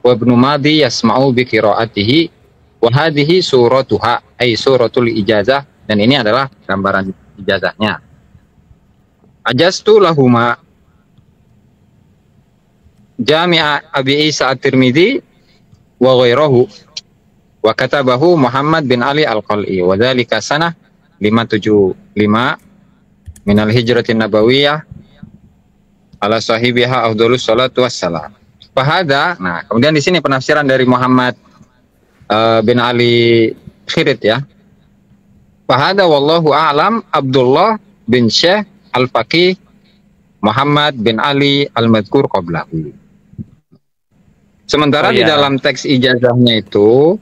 wa Ibnu Madi yasma'u bi qira'atihi wa hadhihi suratuha ay suratul ijazah, dan ini adalah gambaran ijazahnya. ajastu lahuma Jami' Abi Isa At-Tirmidzi wa ghairahu wa katabahu Muhammad bin Ali Al-Qal'i wa dzalika sanah 575 minal hijratin nabawiyah ala sahibiha afdhalus salatu wassalam. Fahada, nah kemudian di sini penafsiran dari Muhammad bin Ali Khirit ya. Fahada wallahu a'lam Abdullah bin Syekh Al-Faqih Muhammad bin Ali Al-Madhkur qablahu. Sementara di dalam teks ijazahnya itu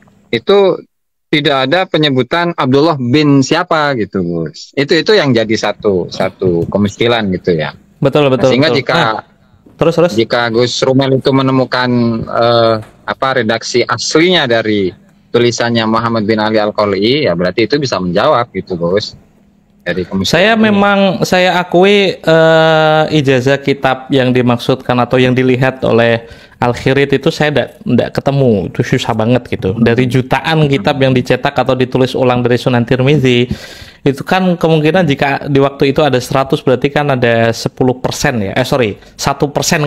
tidak ada penyebutan Abdullah bin siapa gitu, Gus. Itu yang jadi satu kemiskilan gitu ya. Betul. Sehingga betul. Terus jika Gus Rumel itu menemukan redaksi aslinya dari tulisannya Muhammad bin Ali Al-Qal'i, ya berarti itu bisa menjawab gitu, Gus. Saya akui ijazah kitab yang dimaksudkan atau yang dilihat oleh Al-Khirit itu saya tidak ketemu, itu susah banget gitu. Dari jutaan kitab yang dicetak atau ditulis ulang dari Sunan Tirmidzi, itu kan kemungkinan jika di waktu itu ada 100 berarti kan ada 10% ya. 1%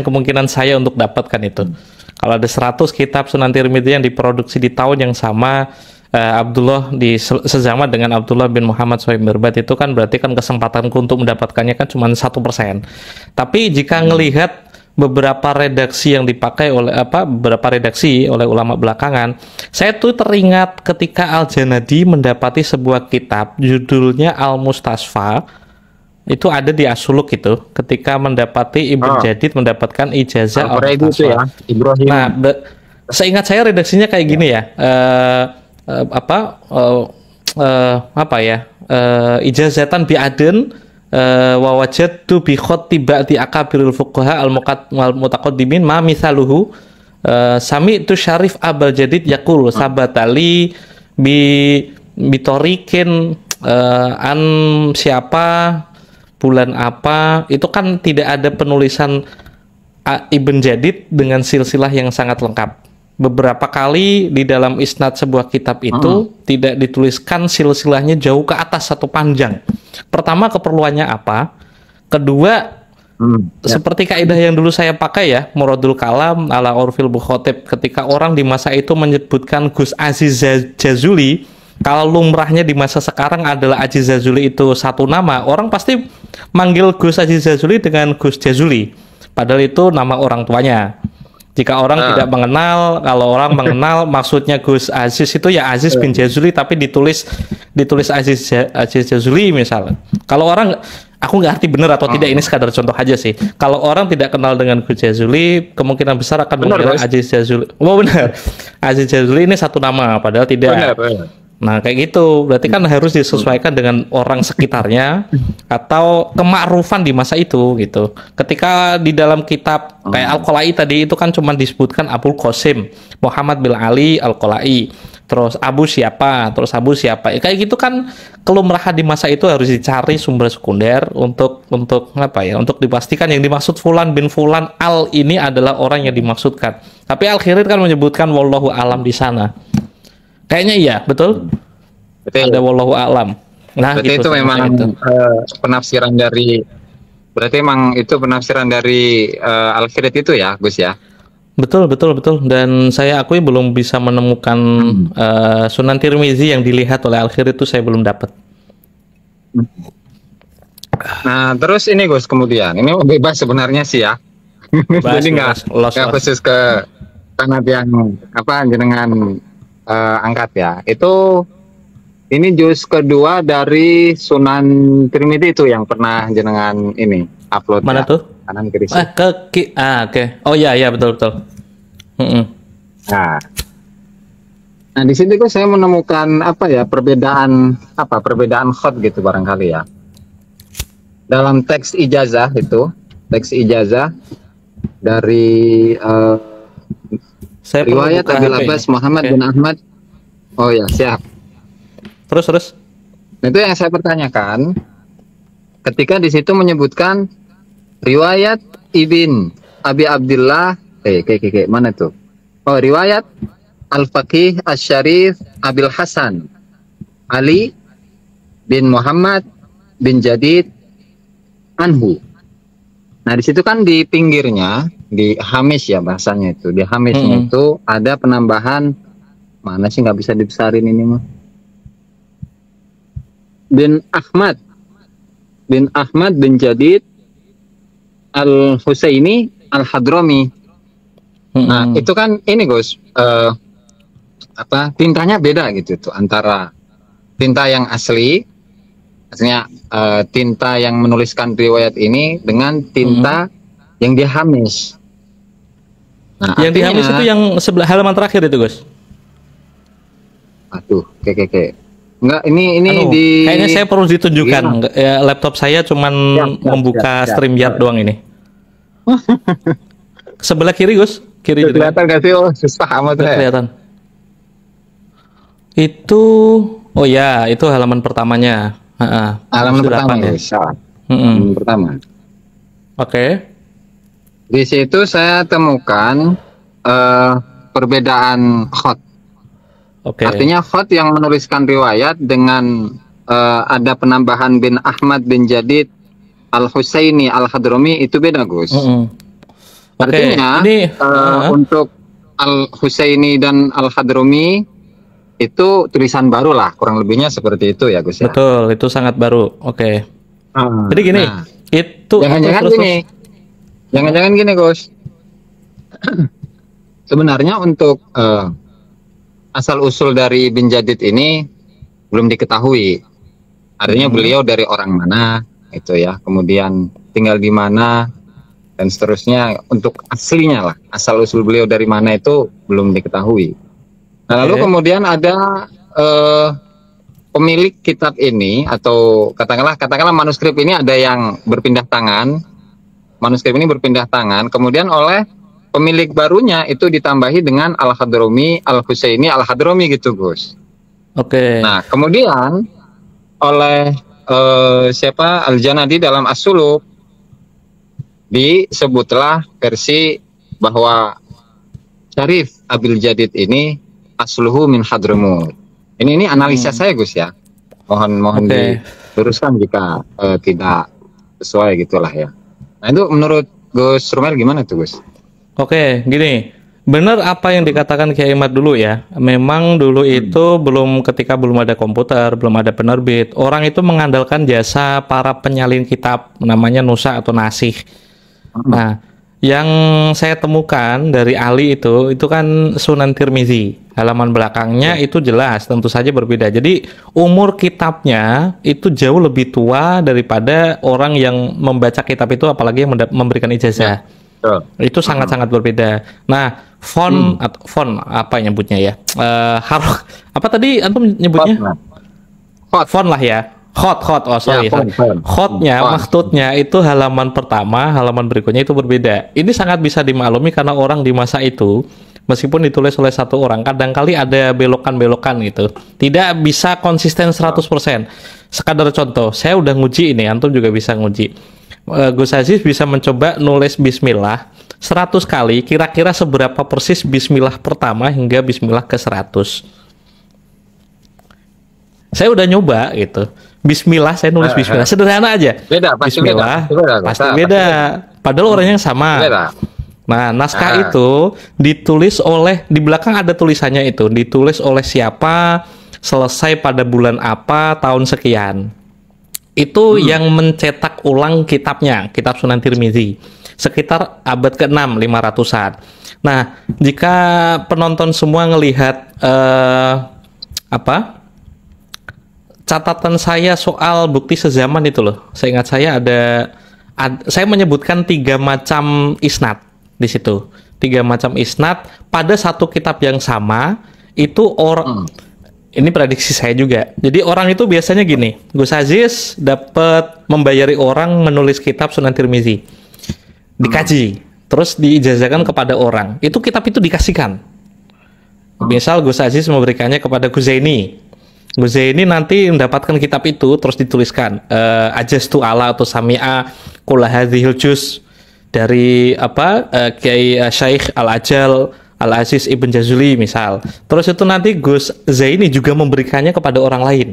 kemungkinan saya untuk dapatkan itu. Kalau ada 100 kitab Sunan Tirmidzi yang diproduksi di tahun yang sama, Abdullah sezaman dengan Abdullah bin Muhammad Sohib Mirbat, itu kan berarti kan kesempatanku untuk mendapatkannya kan cuma 1%. Tapi jika ngelihat beberapa redaksi yang dipakai oleh beberapa redaksi oleh ulama belakangan, saya tuh teringat ketika Al-Janadi mendapati sebuah kitab judulnya Al-Mustasfa, itu ada di As-Suluk itu, ketika mendapati Ibn Jadid mendapatkan ijazah Al-Mustasfa ya, Ibrahim. Nah, seingat saya redaksinya kayak gini ya, ijazatan bi aden wa wajadtu bi khatti ba'di akabirul fuqaha al-mutaqaddimin ma mithaluhu sami itu Syarif Abal Jadid yaqul sabatali bitorikin an siapa bulan apa, itu kan tidak ada penulisan Ibn Jadid dengan silsilah yang sangat lengkap. Beberapa kali di dalam isnad sebuah kitab itu tidak dituliskan silsilahnya jauh ke atas atau panjang. Pertama, keperluannya apa? Kedua, seperti kaidah yang dulu saya pakai ya, Muradul Kalam ala Urfil Bukhotib, ketika orang di masa itu menyebutkan Gus Aziz Jazuli, kalau lumrahnya di masa sekarang adalah Aziz Jazuli itu satu nama, orang pasti manggil Gus Aziz Jazuli dengan Gus Jazuli, padahal itu nama orang tuanya. Jika orang tidak mengenal, kalau orang mengenal maksudnya Gus Aziz itu ya Aziz bin Jazuli, tapi ditulis Aziz Jazuli misalnya. Kalau orang, aku nggak ngerti benar atau tidak, ini sekadar contoh aja sih. Kalau orang tidak kenal dengan Gus Jazuli, kemungkinan besar akan mengira Aziz Jazuli. Oh benar, Aziz Jazuli ini satu nama, padahal tidak. Benar. Nah kayak gitu, berarti kan harus disesuaikan dengan orang sekitarnya atau kemakrufan di masa itu gitu. Ketika di dalam kitab kayak Al-Qalai tadi itu kan cuma disebutkan Abul Qasim Muhammad bin Ali Al-Qalai, terus Abu siapa, ya, kayak gitu kan kelumrahan di masa itu harus dicari sumber sekunder untuk dipastikan yang dimaksud Fulan bin Fulan Al ini adalah orang yang dimaksudkan. Tapi Al-Khirit kan menyebutkan wallahu alam di sana. Kayaknya iya, betul? Ada wallahu a'lam. Nah, berarti gitu, itu memang penafsiran dari, berarti memang itu penafsiran dari Al-Khirit itu ya, Gus ya? Betul. Dan saya akui belum bisa menemukan Sunan Tirmizi yang dilihat oleh Al-Khirit itu saya belum dapat. Nah, terus ini Gus, kemudian ini bebas sebenarnya sih ya. Jadi nggak khusus ke sanad yang jenengan angkat ya. Itu ini juz kedua dari Sunan Tirmidzi itu yang pernah jenengan ini upload. Mana tuh? Kanan kiri. Oke. Oh iya betul. Nah di sini saya menemukan perbedaan khot gitu barangkali ya. Dalam teks ijazah dari riwayat Abil Abbas Muhammad bin Ahmad. Oh ya, siap. Terus. Nah, itu yang saya pertanyakan. Ketika di situ menyebutkan riwayat Ibn Abi Abdullah, mana tuh? Oh, riwayat Al-Faqih Asy-Syarif Abil Hasan Ali bin Muhammad bin Jadid anhu. Nah, di situ kan di pinggirnya, di hamish ya bahasanya itu. Di hamishnya itu ada penambahan, mana sih nggak bisa dibesarin ini mah. Bin Ahmad bin Jadid Al-Husaini Al-Hadrami. Nah, itu kan ini Gus, tintanya beda gitu tuh antara tinta yang asli, artinya tinta yang menuliskan riwayat ini dengan tinta yang dia hamis. Nah, yang dihamis itu yang sebelah halaman terakhir itu, Gus. Aduh, oke. Enggak, ini di kayaknya saya perlu ditunjukkan. Ya, laptop saya cuman membuka StreamYard doang ini. Sebelah kiri, Gus. Kiri juga. Kelihatan gak sih? Oh, susah amat ya. Kelihatan. Itu, oh ya, itu halaman pertamanya. Halaman pertama ya. Halaman pertama. Oke. Di situ saya temukan perbedaan khot. Artinya khot yang menuliskan riwayat dengan ada penambahan bin Ahmad bin Jadid Al-Husaini Al-Hadrami itu beda, Gus. Artinya ini, untuk Al-Husaini dan Al-Hadrami itu tulisan baru lah, kurang lebihnya seperti itu ya, Gus ya. Betul, itu sangat baru. Jadi gini, itu jangan-jangan gini, Gus. Sebenarnya untuk asal usul dari bin Jadid ini belum diketahui. Artinya beliau dari orang mana itu ya, kemudian tinggal di mana dan seterusnya. Untuk aslinya lah, asal usul beliau dari mana itu belum diketahui. Nah, lalu kemudian ada pemilik kitab ini, atau katakanlah manuskrip ini ada yang berpindah tangan. Manuskrip ini berpindah tangan, kemudian oleh pemilik barunya itu ditambahi dengan Al-Hadrami, Al-Husaini, Al-Hadrami gitu, Gus. Nah, kemudian oleh Al-Janadi dalam As-Suluk disebutlah versi bahwa Syarif Abil Jadid ini asluhu min Hadramut. Ini analisa saya, Gus ya. Mohon diluruskan jika tidak sesuai gitulah ya. Nah, itu menurut Gus Rumel gimana tuh, Gus? Gini, benar apa yang dikatakan Kiai Ahmad dulu ya. Memang dulu itu ketika belum ada komputer, belum ada penerbit, orang itu mengandalkan jasa para penyalin kitab, namanya nusa atau nasih. Nah, yang saya temukan dari Ali itu kan Sunan Tirmizi. Halaman belakangnya itu jelas, tentu saja berbeda. Jadi umur kitabnya itu jauh lebih tua daripada orang yang membaca kitab itu, apalagi yang memberikan ijazah. Itu sangat-sangat berbeda. Nah, font apa nyebutnya ya? Apa tadi antum nyebutnya? Font lah ya. Khot. Khotnya, maksudnya itu halaman pertama, halaman berikutnya itu berbeda. Ini sangat bisa dimaklumi karena orang di masa itu, meskipun ditulis oleh satu orang, kadang-kali ada belokan-belokan gitu. Tidak bisa konsisten 100%. Sekadar contoh, saya udah nguji ini, antum juga bisa nguji. Gus Aziz bisa mencoba nulis bismillah 100 kali, kira-kira seberapa persis bismillah pertama hingga bismillah ke 100. Saya udah nyoba gitu. Bismillah, saya nulis bismillah. Sederhana aja. Bismillah, pasti beda. Padahal orangnya sama. Nah, naskah itu ditulis di belakang ada tulisannya itu. Ditulis oleh siapa, selesai pada bulan apa, tahun sekian. Itu yang mencetak ulang kitabnya, kitab Sunan Tirmizi. Sekitar abad ke-6, 500-an. Nah, jika penonton semua ngelihat catatan saya soal bukti sezaman itu loh. Saya ingat saya saya menyebutkan 3 macam isnad di situ. 3 macam isnad pada satu kitab yang sama. Itu ini prediksi saya juga. Jadi orang itu biasanya gini, Gus Aziz dapat membayari orang menulis kitab Sunan Tirmizi. Dikaji, terus diijazahkan kepada orang. Itu kitab itu dikasihkan. Misal Gus Aziz memberikannya kepada Guzaini. Guzaini nanti mendapatkan kitab itu terus dituliskan Ajastu ala atau Sami'a Kula hadhil juz dari Kiai Syekh Al-Ajal Al-Aziz Ibn Jazuli misal. Terus itu nanti Gus Zaini juga memberikannya kepada orang lain.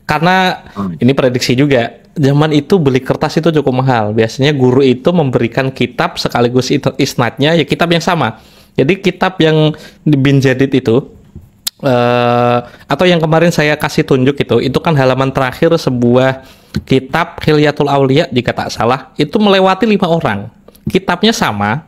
Karena ini prediksi juga, zaman itu beli kertas itu cukup mahal. Biasanya guru itu memberikan kitab sekaligus isnadnya ya kitab yang sama. Jadi kitab yang di bin jadid itu atau yang kemarin saya kasih tunjuk itu kan halaman terakhir sebuah kitab Hilyatul Aulia jika tak salah, itu melewati 5 orang. Kitabnya sama,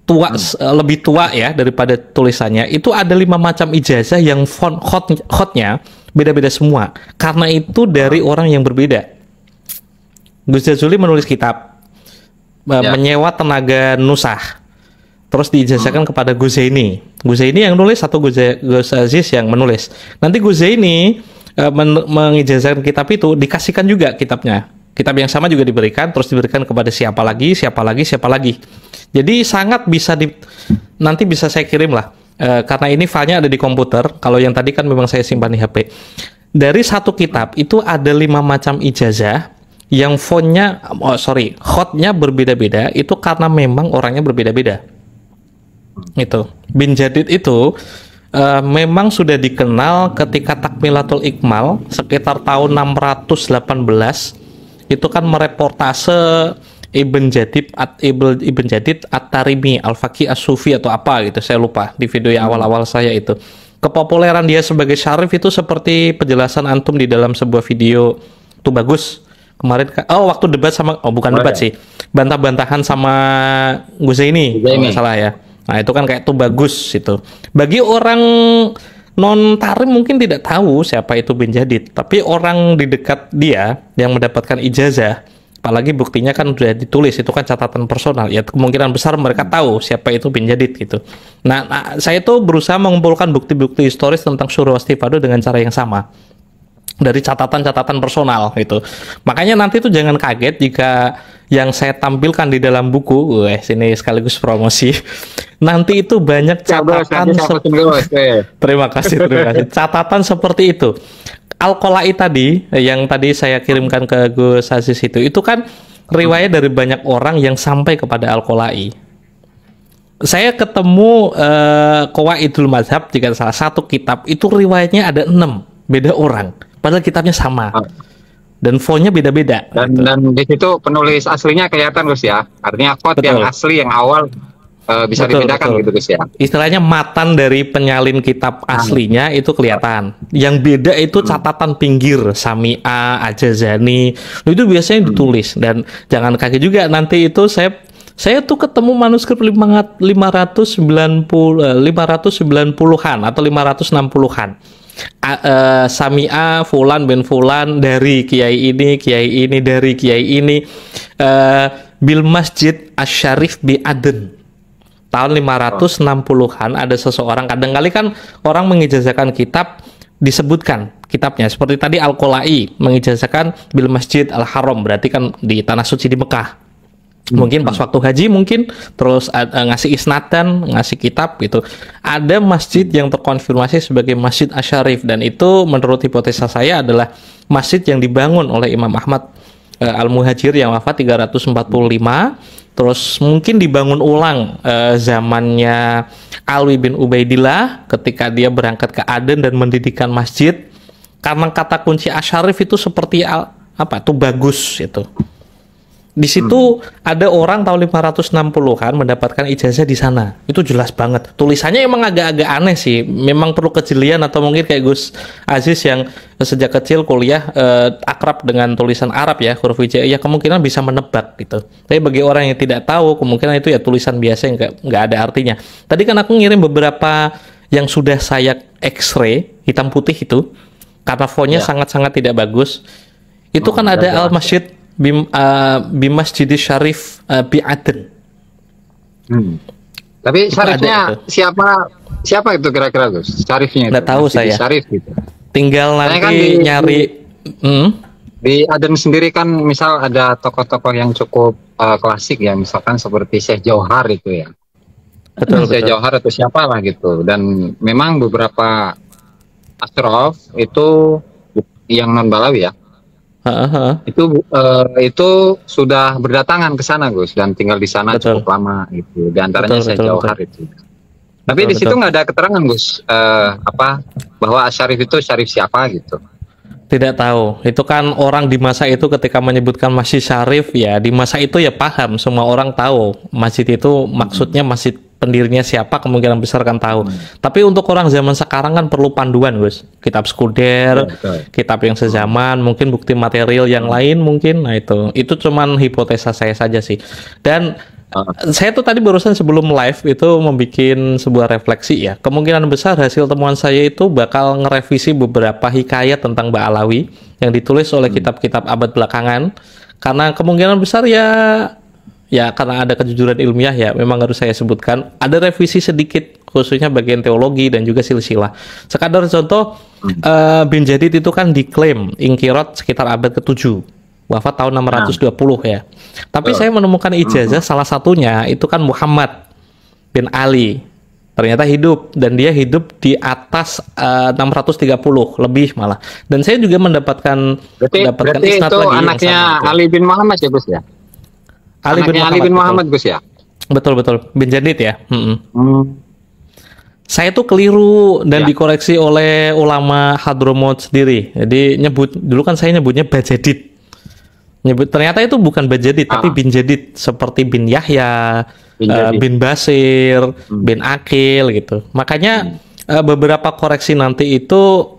tua lebih tua ya daripada tulisannya. Itu ada 5 macam ijazah yang font khotnya beda-beda semua. Karena itu dari orang yang berbeda. Gus Jazuli menulis kitab, menyewa tenaga nusah, terus diijazahkan kepada Gus Zaini. Gus Zaini yang nulis atau Gus Aziz yang menulis. Nanti Gus Zaini mengijazahkan kitab itu, dikasihkan juga kitabnya. Kitab yang sama juga diberikan, terus diberikan kepada siapa lagi. Jadi sangat bisa nanti bisa saya kirim lah. Karena ini filenya ada di komputer. Kalau yang tadi kan memang saya simpan di HP. Dari satu kitab itu ada 5 macam ijazah yang khotnya berbeda-beda. Itu karena memang orangnya berbeda-beda. Itu bin Jadid itu memang sudah dikenal ketika Takmilatul Ikmal sekitar tahun 618. Itu kan mereportase Ibn Jadid At-Tarimi Al-Faqih As-Sufi atau apa gitu, saya lupa di video yang awal-awal saya itu. Kepopuleran dia sebagai syarif itu seperti penjelasan antum di dalam sebuah video tuh bagus kemarin. Waktu debat sama debat sih, bantah-bantahan sama Gus Zaini kalau nggak salah ya. Nah itu kan kayak tuh bagus itu. Bagi orang non tarim mungkin tidak tahu siapa itu bin Jadid, tapi orang di dekat dia yang mendapatkan ijazah, apalagi buktinya kan sudah ditulis, itu kan catatan personal, ya kemungkinan besar mereka tahu siapa itu bin Jadid gitu. Nah saya tuh berusaha mengumpulkan bukti-bukti historis tentang Syura Wastifado dengan cara yang sama dari catatan-catatan personal gitu. Makanya nanti tuh jangan kaget jika yang saya tampilkan di dalam buku, sini sekaligus promosi. Nanti itu banyak catatan. Terima kasih. Catatan seperti itu. Al-Qolai tadi yang tadi saya kirimkan ke Gus Aziz itu kan riwayat dari banyak orang yang sampai kepada Al-Qolai. Saya ketemu Qawaidul Mazhab jika salah satu kitab itu riwayatnya ada 6 beda orang, padahal kitabnya sama. Dan fontnya beda-beda. Dan di situ penulis aslinya kelihatan Gus ya. Artinya quote yang asli yang awal bisa dibedakan gitu Gus ya. Istilahnya matan dari penyalin kitab aslinya itu kelihatan. Yang beda itu catatan pinggir Sami'a, Ajazani. Itu biasanya ditulis. Dan jangan kaget juga nanti itu saya tuh ketemu manuskrip 590-an atau 560-an. Sami'a Fulan bin Fulan dari kiai ini dari kiai ini bil Masjid Asy-Syarif bi Aden tahun 560-an. Ada seseorang, kadang-kali kan orang mengijazahkan kitab disebutkan kitabnya, seperti tadi Al-Qolai mengijazahkan bil Masjid Al-Haram, berarti kan di tanah suci di Mekah. Mungkin pas waktu haji mungkin, terus ngasih isnatan, ngasih kitab gitu. Ada masjid yang terkonfirmasi sebagai Masjid Asy-Syarif, dan itu menurut hipotesa saya adalah masjid yang dibangun oleh Imam Ahmad Al-Muhajir yang wafat 345. Terus mungkin dibangun ulang zamannya Alwi bin Ubaidillah ketika dia berangkat ke Aden dan mendirikan masjid. Karena kata kunci Asy-Syarif itu seperti tuh bagus itu. Di situ ada orang tahun 560-an mendapatkan ijazah di sana. Itu jelas banget. Tulisannya emang agak-agak aneh sih. Memang perlu kejelian, atau mungkin kayak Gus Aziz yang sejak kecil kuliah akrab dengan tulisan Arab ya, huruf hijaiyah, kemungkinan bisa menebak gitu. Tapi bagi orang yang tidak tahu, kemungkinan itu ya tulisan biasa yang nggak ada artinya. Tadi kan aku ngirim beberapa yang sudah saya X-ray hitam putih itu, karena fontnya sangat-sangat tidak bagus. Itu kan ada Al-Masjid Masjid Syarif bi Aden. Tapi syarifnya siapa itu kira-kira Gus? Syarifnya nggak tahu saya. Syarif gitu. Tinggal nanti kan nyari. Di Aden sendiri kan misal ada tokoh-tokoh yang cukup klasik ya, misalkan seperti Syekh Jauhar itu ya. Betul. Syekh Jauhar atau siapa lah gitu. Dan memang beberapa asyraf itu yang non Balawi ya. Itu sudah berdatangan ke sana Gus, dan tinggal di sana cukup lama gitu. Di antaranya saya Jauhar itu. Tapi di situ nggak ada keterangan Gus bahwa Asy-Syarif itu syarif siapa gitu. Tidak tahu. Itu kan orang di masa itu ketika menyebutkan Masjid Syarif, ya di masa itu ya paham, semua orang tahu masjid itu maksudnya masjid pendirinya siapa, kemungkinan besar kan tahu. Tapi untuk orang zaman sekarang kan perlu panduan, Gus. Kitab sekunder, kitab yang sezaman, mungkin bukti material yang lain mungkin. Nah itu cuman hipotesa saya saja sih. Dan saya tuh tadi barusan sebelum live itu membuat sebuah refleksi ya. Kemungkinan besar hasil temuan saya itu bakal ngerevisi beberapa hikayat tentang Mbak Alawi yang ditulis oleh kitab-kitab abad belakangan. Karena kemungkinan besar ya karena ada kejujuran ilmiah ya memang harus saya sebutkan. Ada revisi sedikit khususnya bagian teologi dan juga silsilah. Sekadar contoh, bin Jadid itu kan diklaim ingkirot sekitar abad ke-7. Wafat tahun 620 ya. Tapi saya menemukan ijazah salah satunya itu kan Muhammad bin Ali. Ternyata hidup dan dia hidup di atas 630 lebih malah. Dan saya juga mendapatkan berarti isnad itu lagi anaknya Ali bin Muhammad ya, Gus ya? Ali bin Muhammad, Gus ya? Betul bin Jadid ya. Saya tuh keliru dan dikoreksi oleh ulama Hadramut sendiri. Jadi dulu kan saya nyebutnya Bajadid. Ternyata itu bukan Bajadid tapi bin Jadid, seperti bin Yahya, bin Basir, bin Akil gitu. Makanya beberapa koreksi nanti itu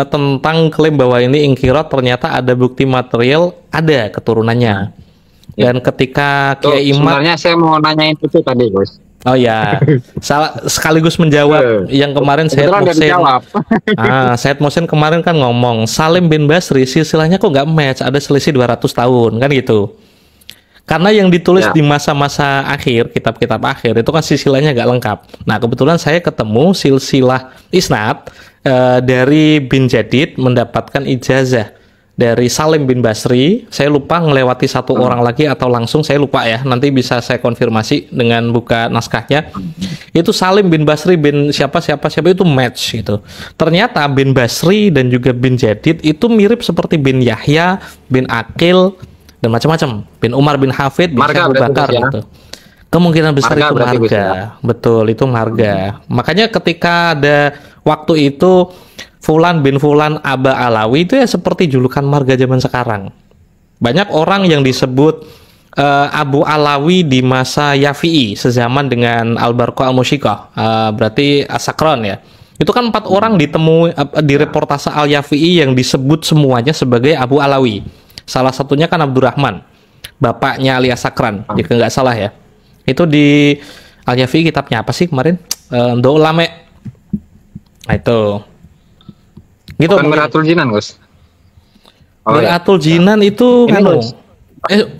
tentang klaim bahwa ini ingkirat, ternyata ada bukti material, ada keturunannya. Dan ketika Kiai Imad, sebenarnya saya mau nanyain itu tadi, Gus. Oh ya, sekaligus menjawab yang kemarin Said Mohsin kemarin kan ngomong Salim bin Basri silsilahnya kok nggak match, ada selisih 200 tahun kan gitu. Karena yang ditulis di masa-masa akhir, kitab-kitab akhir itu kan silsilahnya nggak lengkap. Nah kebetulan saya ketemu silsilah isnad dari bin Jadid mendapatkan ijazah dari Salim bin Basri. Saya lupa ngelewati satu orang lagi atau langsung, saya lupa ya, nanti bisa saya konfirmasi dengan buka naskahnya. Itu Salim bin Basri bin siapa itu match gitu. Ternyata bin Basri dan juga bin Jadid itu mirip seperti bin Yahya, bin Akil dan macam-macam, bin Umar bin Hafid, bin Abu Bakar gitu. Kemungkinan besar itu marga. Betul, itu marga. Makanya ketika ada waktu itu Fulan bin Fulan Aba Alawi itu ya seperti julukan marga zaman sekarang. Banyak orang yang disebut Abu Alawi di masa Yafi'i sezaman dengan Al-Barqa Al-Musyiqah, berarti As-Sakron ya. Itu kan 4 orang ditemui di reportase Al-Yafi'i yang disebut semuanya sebagai Abu Alawi. Salah satunya kan Abdurrahman, bapaknya Ali As-Sakran, jika nggak salah ya. Itu di Al-Yafi'i kitabnya apa sih kemarin? Ulame. Nah itu. Gitu. Bukan Miratul Jinan, Gus. Miratul Jinan itu kan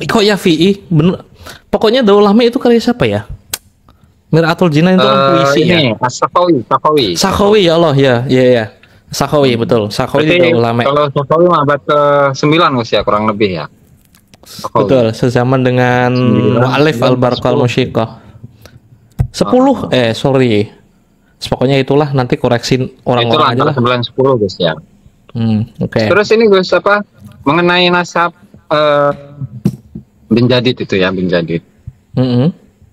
kok Yafi'i bener. Pokoknya Daulahme itu karya siapa ya? Miratul Jinan itu kan puisi ya. Sakhawi ya Allah ya. Sakhawi betul. Sakhawi di Daulahme. Kalau Sakhawi abad ke-9 Gus ya kurang lebih ya. Sakhawi. Betul, sezaman dengan Mu'allif Al-Barqa Al-Musyiqah. 10 sorry. Pokoknya itulah, nanti koreksi orang-orang aja lah. 9-10 Gus ya. Oke. Terus ini Gus mengenai nasab bin Jadid itu ya, bin Jadid.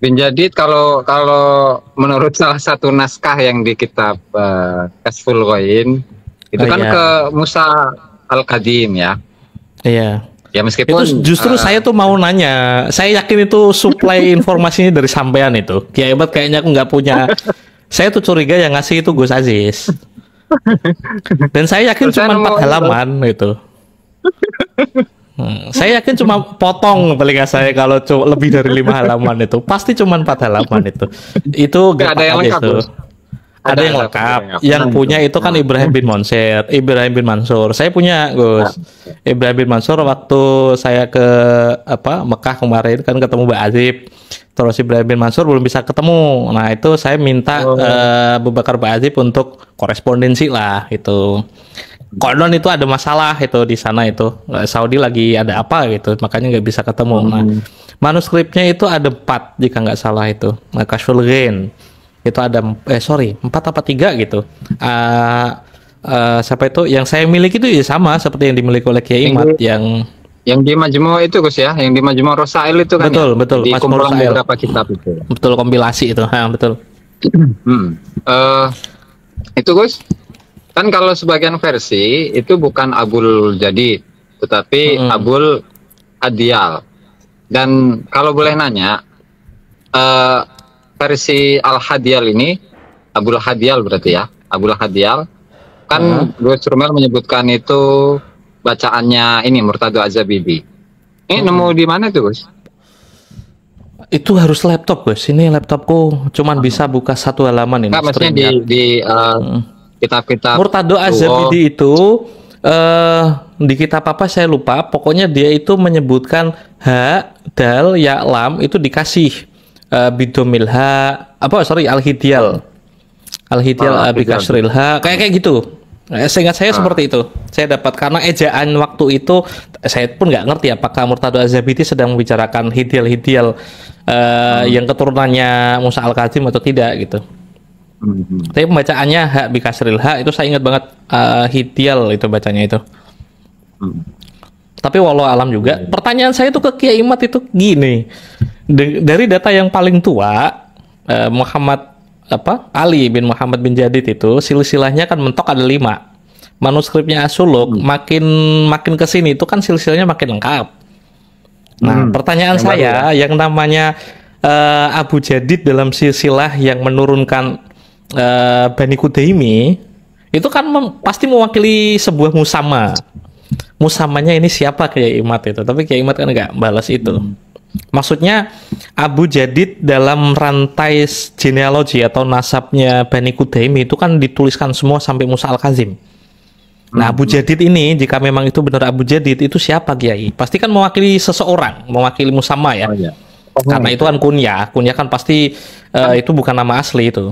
Bin Jadid kalau menurut salah satu naskah yang di kitab Kasful Ghain itu kan ke Musa Al-Qadim ya. Iya. Ya meskipun itu justru saya tuh mau nanya, saya yakin itu suplai informasinya dari sampean itu. Kiai Imad kayaknya aku nggak punya. Saya tuh curiga yang ngasih itu Gus Aziz. Dan saya yakin cuma 4 halaman gitu. Saya yakin cuma potong telinga saya kalau lebih dari 5 halaman itu. Pasti cuma 4 halaman itu. Itu gak ada yang lengkap. Ada yang lengkap. Yang punya itu kan Ibrahim bin Mansur. Saya punya Gus. Ibrahim bin Mansur waktu saya ke Mekah kemarin kan ketemu Mbak Azib. Terus Ibrahim bin Mansur belum bisa ketemu. Nah itu saya minta Abu Bakar Ba'azib untuk korespondensi lah itu. Konon itu ada masalah itu di sana itu. Saudi lagi ada apa gitu. Makanya nggak bisa ketemu. Nah manuskripnya itu ada 4 jika nggak salah itu. Nah, Kashful Ghain itu ada 4 apa 3 gitu. Siapa itu? Yang saya miliki itu ya sama seperti yang dimiliki oleh Kiai Imad yang di Majmu' itu Gus ya, yang di Majmu' Rosail itu kan. Betul. Di kumpulan beberapa kitab itu. Betul, kompilasi itu. Betul. Itu Gus. Kan kalau sebagian versi itu bukan Abul Jadid, tetapi Abul Hadial. Dan kalau boleh nanya, versi Al-Hadial ini, Abul Hadial berarti ya, Abul Hadial, kan Gus Rumel menyebutkan itu bacaannya ini Murtado Az-Zabidi. Ini nemu di mana tuh, Gus? Itu harus laptop, Gus. Ini laptopku cuman bisa buka satu halaman ini. Nggak, maksudnya di kitab-kitab Murtado Az-Zabidi itu di kitab apa saya lupa, pokoknya dia itu menyebutkan ha, dal, ya, lam itu dikasih bidomil ha, al-hidyal bikasril ha, kayak gitu. Seingat saya seperti itu. Saya dapat karena ejaan waktu itu saya pun nggak ngerti apakah Murtado Az-Zabidi sedang membicarakan hidyal yang keturunannya Musa Al-Kazim atau tidak gitu. Tapi pembacaannya hak bikasril hak itu saya ingat banget, hidyal itu bacanya itu. Tapi walau alam juga. Pertanyaan saya itu ke Kiai Imad itu gini. Dari data yang paling tua, Ali bin Muhammad bin Jadid itu silsilahnya kan mentok ada 5. Manuskripnya As-Suluk makin kesini itu kan silsilahnya makin lengkap. Nah, pertanyaan saya yang namanya Abu Jadid dalam silsilah yang menurunkan Bani Kudaimi itu kan pasti mewakili sebuah musama. Musamanya ini siapa Kiai Imad itu? Tapi Kiai Imad kan nggak balas itu. Maksudnya Abu Jadid dalam rantai genealogi atau nasabnya Bani Kudaimi itu kan dituliskan semua sampai Musa Al-Kazim. Nah, Abu Jadid ini jika memang itu benar Abu Jadid itu siapa Kiai? Pasti kan mewakili seseorang, mewakili musamma ya. Karena itu kan kunyah kan pasti itu bukan nama asli itu.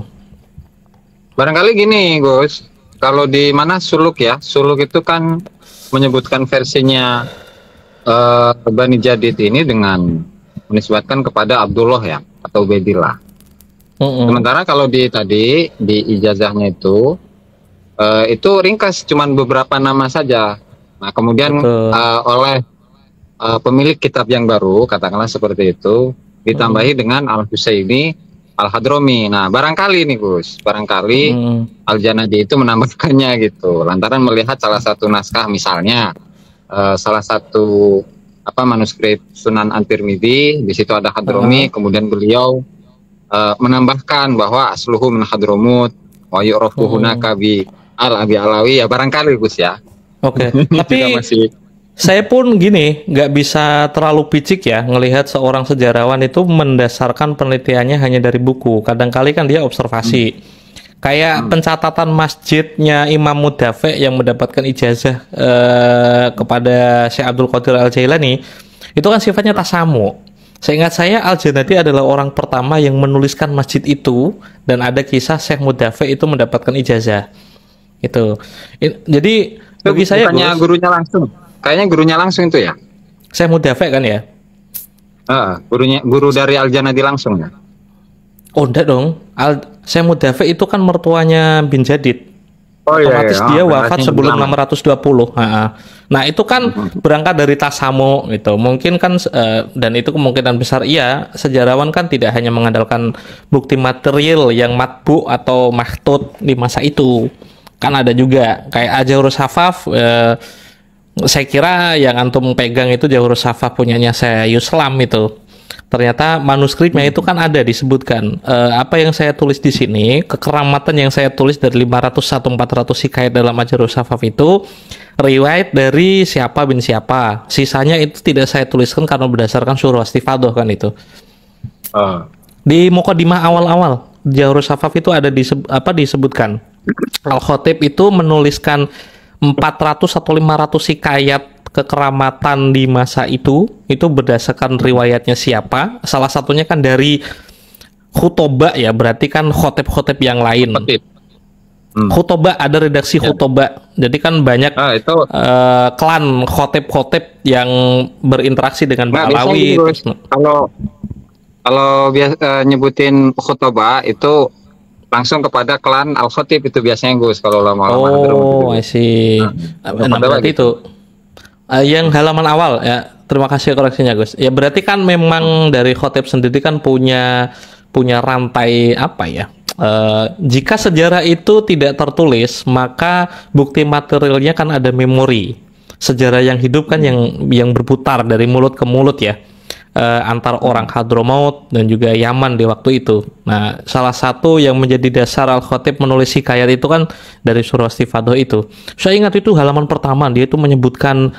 Barangkali gini, Gus. Kalau di mana Suluk ya, Suluk itu kan menyebutkan versinya Bani Jadid ini dengan menisbatkan kepada Abdullah ya atau Ubaidillah. Sementara kalau di ijazahnya itu ringkas cuman beberapa nama saja. Nah, kemudian oleh pemilik kitab yang baru, katakanlah seperti itu, ditambahi dengan Al-Husaini Al-Hadrami. Nah, barangkali nih Gus, Al-Janadi itu menambahkannya gitu. Lantaran melihat salah satu naskah misalnya salah satu manuskrip Sunan At-Tirmidzi, di situ ada Hadrami, kemudian beliau menambahkan bahwa asluhu min Hadramut wa yu'rafu hunaka bi al-Abi Alawi, ya barangkali Gus ya. Oke. Tapi saya pun gini, nggak bisa terlalu picik ya ngelihat seorang sejarawan itu mendasarkan penelitiannya hanya dari buku. Kadang-kali kan dia observasi. Kayak pencatatan masjidnya Imam Mudafi yang mendapatkan ijazah kepada Syekh Abdul Qadir Al-Jailani, itu kan sifatnya tasamu. Seingat saya Al-Janadi adalah orang pertama yang menuliskan masjid itu, dan ada kisah Syekh Mudafi itu mendapatkan ijazah. Itu. Jadi bagi saya gurunya langsung. Kayaknya gurunya langsung itu ya. Syekh Mudafi kan ya? Guru dari Al-Janadi langsung ya. Oh enggak dong. Syekh Mudafi itu kan mertuanya bin Jadid. Otomatis dia wafat sebelum 620. Nah, itu kan berangkat dari tasamu gitu. Mungkin kan dan itu kemungkinan besar iya, sejarawan kan tidak hanya mengandalkan bukti material yang matbu atau mahtut di masa itu. Kan ada juga kayak Jawharus Hafaf, saya kira yang antum pegang itu Jawharus Hafaf punyanya saya Yuslam itu. Ternyata manuskripnya itu kan ada disebutkan. Apa yang saya tulis di sini, kekeramatan yang saya tulis dari 500 atau 400 hikayat dalam Jawharus Hafaf itu riwayat dari siapa bin siapa. Sisanya itu tidak saya tuliskan karena berdasarkan surah istifadah kan itu. Di Muqaddimah awal-awal Jawharus Hafaf itu ada disebutkan. Al-Khatib itu menuliskan 400 atau 500 hikayat kekeramatan di masa itu berdasarkan riwayatnya siapa. Salah satunya kan dari khutobah ya, berarti kan khotib-khotib yang lain. Khutobah, ada redaksi khutobah. Jadi kan banyak klan khotib-khotib yang berinteraksi dengan Ba'alawi. Kalau biasa nyebutin khutobah itu langsung kepada klan Al-Khatib itu biasanya Gus, kalau lama-lama. Oh, I see. Nah, berarti itu yang halaman awal ya. Terima kasih koreksinya Gus. Ya berarti kan memang dari Khatib sendiri kan punya rantai Jika sejarah itu tidak tertulis, maka bukti materialnya kan ada memori. Sejarah yang hidup kan yang berputar dari mulut ke mulut ya, antar orang Hadramaut dan juga Yaman di waktu itu. Nah, salah satu yang menjadi dasar Al-Khatib menulis hikayat itu kan dari surah Istifadah itu. Saya ingat itu halaman pertama, dia itu menyebutkan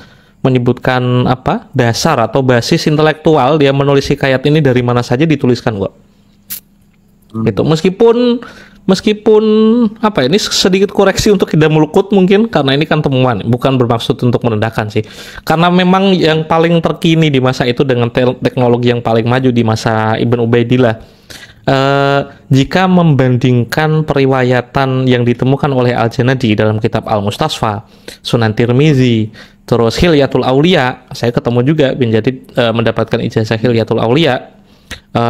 apa, dasar atau basis intelektual dia menulis hikayat ini dari mana saja dituliskan kok. Gitu. Meskipun apa ini sedikit koreksi untuk Hidam Mulkut mungkin karena ini kan temuan, bukan bermaksud untuk merendahkan sih. Karena memang yang paling terkini di masa itu dengan teknologi yang paling maju di masa Ibn Ubaidillah. Jika membandingkan periwayatan yang ditemukan oleh Al-Janadi dalam kitab Al-Mustasfa, Sunan Tirmizi, terus Hilyatul Aulia, saya ketemu juga menjadi mendapatkan ijazah Hilyatul Aulia.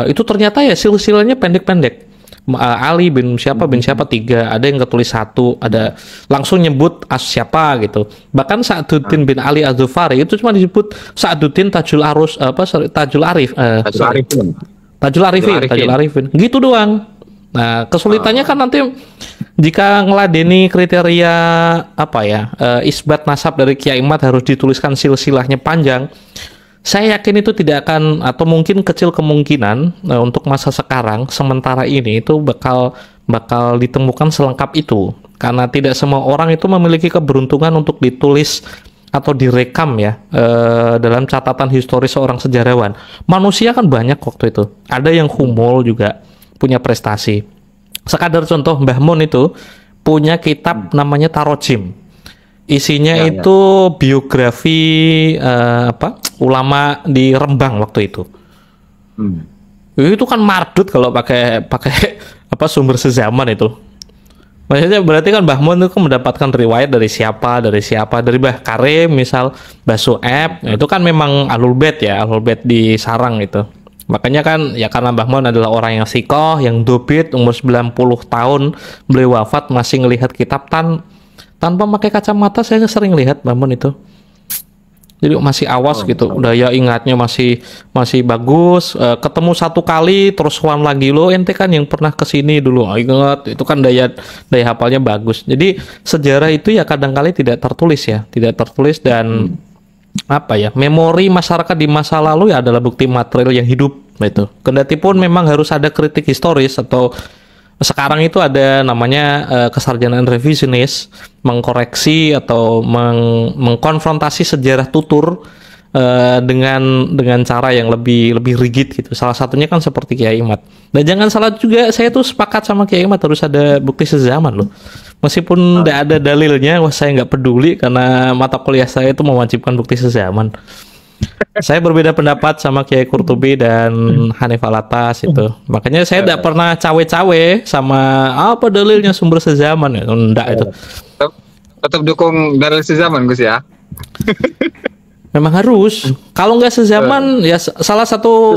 Itu ternyata ya silsilahnya pendek-pendek. Ali bin siapa 3, ada yang ketulis 1, ada langsung nyebut siapa gitu. Bahkan Sa'duddin bin Ali Az-Zufari itu cuma disebut Sa'duddin Tajul Arifin gitu doang. Nah, kesulitannya kan nanti jika ngeladeni kriteria apa ya, isbat nasab dari Kiai Mat harus dituliskan silsilahnya panjang. Saya yakin itu tidak akan, atau mungkin kecil kemungkinan untuk masa sekarang sementara ini itu bakal ditemukan selengkap itu, karena tidak semua orang itu memiliki keberuntungan untuk ditulis atau direkam ya dalam catatan historis seorang sejarawan. Manusia kan banyak waktu itu, ada yang humul juga punya prestasi. Sekadar contoh, Mbah Mun itu punya kitab namanya Tarojim. Isinya itu biografi ulama di Rembang waktu itu. Itu kan mardut kalau pakai apa sumber sezaman itu. Maksudnya berarti kan Mbah Mun itu mendapatkan riwayat dari siapa, dari Mbah Karim misal, Mbah Su'eb, itu kan memang Ahlul Bait ya, Ahlul Bait di sarang itu. Makanya kan ya karena Mbah Mun adalah orang yang sikoh, yang dobit, umur 90 tahun, beliau wafat masih ngelihat kitab tanpa pakai kacamata. Saya sering lihat Mbah Mun itu. Jadi masih awas gitu, daya ingatnya masih bagus. Ketemu satu kali terus wan lagi, lo ente kan yang pernah kesini dulu, ingat, itu kan daya hafalnya bagus. Jadi sejarah itu ya kadang-kali tidak tertulis dan apa ya, memori masyarakat di masa lalu ya adalah bukti material yang hidup itu. Kendati pun memang harus ada kritik historis, atau sekarang itu ada namanya kesarjanaan revisionis, mengkoreksi atau mengkonfrontasi sejarah tutur dengan cara yang lebih rigid gitu. Salah satunya kan seperti Kiai Mat. Dan jangan salah juga, saya tuh sepakat sama Kiai Mat harus ada bukti sezaman loh. Meskipun tidak ada dalilnya, saya nggak peduli karena mata kuliah saya itu mewajibkan bukti sezaman. Saya berbeda pendapat sama Kiai Qurtubi dan Hanif Alatas itu. Makanya saya tidak pernah cawe-cawe sama apa dalilnya sumber sezaman ya. Enggak itu. Tetap dukung dalil sezaman Gus ya. Memang harus. Kalau nggak sezaman ya salah satu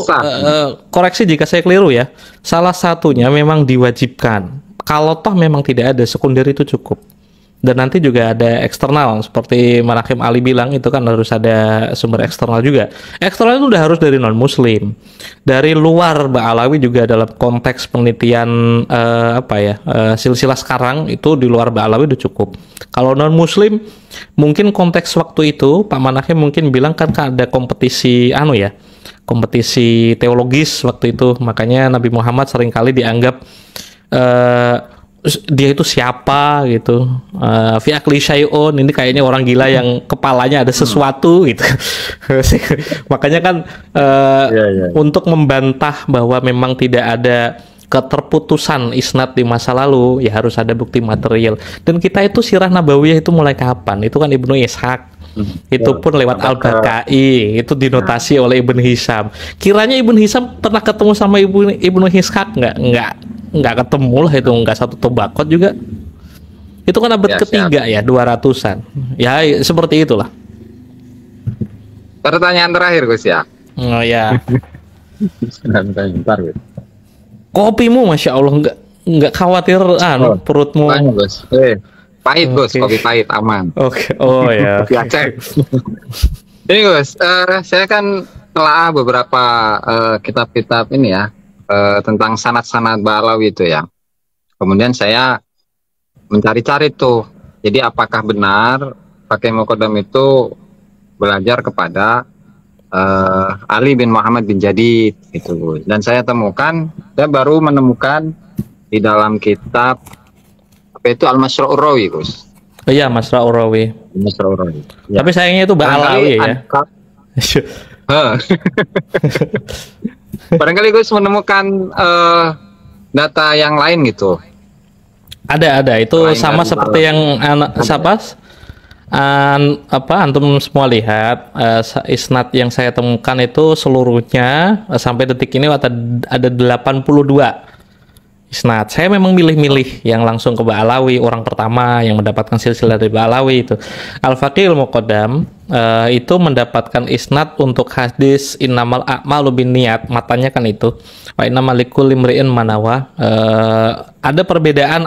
koreksi jika saya keliru ya. Salah satunya memang diwajibkan. Kalau toh memang tidak ada, sekunder itu cukup. Dan nanti juga ada eksternal, seperti Manakhim Ali bilang itu kan harus ada sumber eksternal juga. Eksternal itu udah harus dari non-muslim, dari luar Mbak Alawi juga dalam konteks penelitian silsilah sekarang itu di luar Mbak Alawi udah cukup. Kalau non-muslim mungkin konteks waktu itu Pak Manakhim mungkin bilang kan ada kompetisi kompetisi teologis waktu itu, makanya Nabi Muhammad seringkali dianggap dia itu siapa gitu, fi akli syai'un, ini kayaknya orang gila yang kepalanya ada sesuatu gitu. Makanya kan untuk membantah bahwa memang tidak ada keterputusan isnad di masa lalu, ya harus ada bukti material. Dan kita itu sirah nabawiyah itu mulai kapan? Itu kan Ibnu Ishaq. Itu pun lewat Al-Bakai, itu dinotasi oleh Ibn Hisham. Kiranya Ibn Hisham pernah ketemu sama Ibnu Ishaq? Nggak ketemu lah, itu nggak satu tobakot juga. Itu kan abad ketiga ya, 200-an. Ya seperti itulah. Pertanyaan terakhir Gus ya. Oh ya. Kopimu Masya Allah nggak khawatir perutmu. Gus. Pahit Gus, kopi pahit aman. Oke. Oh ya. Kopi Aceh. Ini Gus, saya kan telah beberapa kitab-kitab ini ya, tentang sanad-sanad Ba'alawi itu ya. Kemudian saya mencari-cari tuh. Jadi apakah benar Fakih Muqaddam itu belajar kepada Ali bin Muhammad bin Jadid gitu, Gus. Dan saya baru menemukan di dalam kitab apa itu Al-Masra'ur Rawi, Gus. Iya, Masra'ur Rawi. Masra'ur Rawi. Ya. Tapi sayangnya itu Ba'alawi ya. Barangkali Gus menemukan data yang lain gitu. Ada itu lain sama seperti yang antum semua lihat, isnad yang saya temukan itu seluruhnya sampai detik ini ada 82 isnad. Saya memang milih-milih yang langsung ke Ba'alawi, orang pertama yang mendapatkan silsilah dari Ba'alawi itu. Al-Faqih Al-Muqaddam itu mendapatkan isnad untuk hadis innamal a'malu binniyat, matanya kan itu. Wa innamal likulli imri'in manawa. Ada perbedaan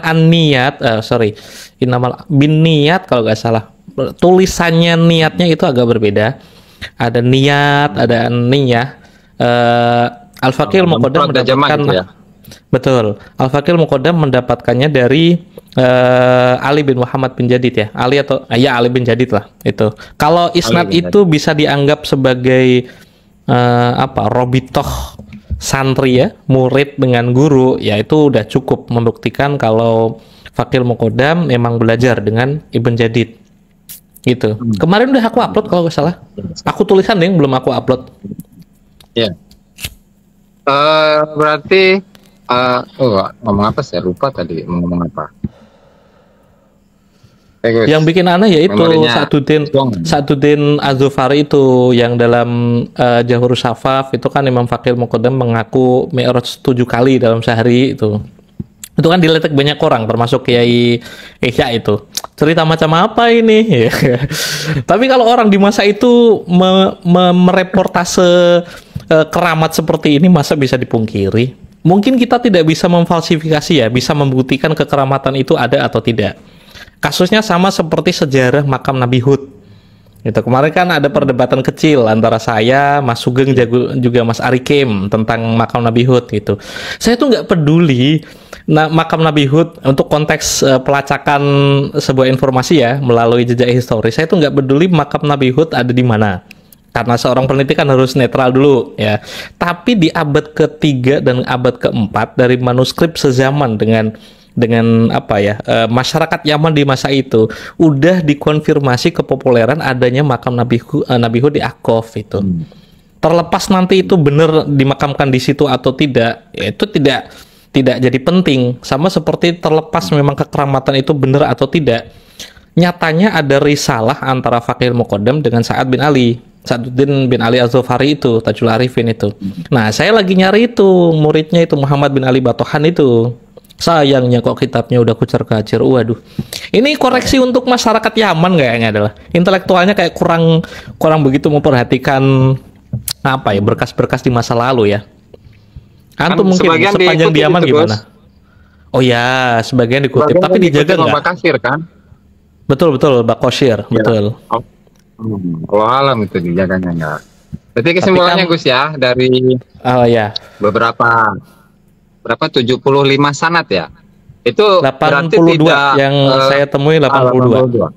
innamal binniyat kalau nggak salah. Tulisannya niatnya itu agak berbeda. Ada niat, ada niyah. Al-Faqih Al-Muqaddam mendapatkan gitu ya? Betul. Al-Faqih Al-Muqaddam mendapatkannya dari Ali bin Muhammad bin Jadid ya. Ali bin Jadid lah itu. Kalau isnad itu bisa dianggap sebagai robitoh santri ya, murid dengan guru, ya itu udah cukup membuktikan kalau Faqih Al-Muqaddam memang belajar dengan Ibn Jadid. Gitu. Kemarin udah aku upload kalau nggak salah. Aku tulisan nih, belum aku upload. Ya. Berarti ngomong apa? Saya lupa tadi mau ngomong apa. Yang bikin aneh yaitu Sa'duddin Az-Zufari itu yang dalam Jahur Safaf itu kan Imam Faqih Al-Muqaddam mengaku mi'raj 7 kali dalam sehari itu. Itu kan diletek banyak orang termasuk Kiai Isya itu. Cerita macam apa ini? Tapi kalau orang di masa itu mereportase keramat seperti ini masa bisa dipungkiri? Mungkin kita tidak bisa memfalsifikasi ya, bisa membuktikan kekeramatan itu ada atau tidak. Kasusnya sama seperti sejarah makam Nabi Hud. Itu kemarin kan ada perdebatan kecil antara saya, Mas Sugeng juga Mas Arikim tentang makam Nabi Hud gitu. Saya tuh nggak peduli makam Nabi Hud untuk konteks pelacakan sebuah informasi ya melalui jejak historis. Saya tuh nggak peduli makam Nabi Hud ada di mana. Karena seorang peneliti kan harus netral dulu ya. Tapi di abad ke-3 dan abad ke-4 dari manuskrip sezaman dengan masyarakat Yaman di masa itu udah dikonfirmasi kepopuleran adanya makam Nabi Hud di Aqaf itu. Terlepas nanti itu benar dimakamkan di situ atau tidak, ya itu tidak jadi penting. Sama seperti terlepas memang kekeramatan itu benar atau tidak. Nyatanya ada risalah antara Faqih Al-Muqaddam dengan Sa'duddin bin Ali Az-Zufari itu, Tajul Arifin itu. Nah, saya lagi nyari itu muridnya itu Muhammad bin Ali Batohan itu. Sayangnya kok kitabnya udah kucer-kacir. Waduh. Ini koreksi untuk masyarakat Yaman kayaknya adalah. Intelektualnya kayak kurang begitu memperhatikan berkas-berkas di masa lalu ya. Antum mungkin sepanjang di Yaman gimana? Oh ya, sebagian dikutip tapi dijaga nggak? Bakasir kan? Betul, Bakosir, ya. Betul. Kalau alam itu dijaganya nggak. Berarti kesimpulannya Gus ya dari beberapa 75 sanad ya. Itu 82 yang saya temui 82.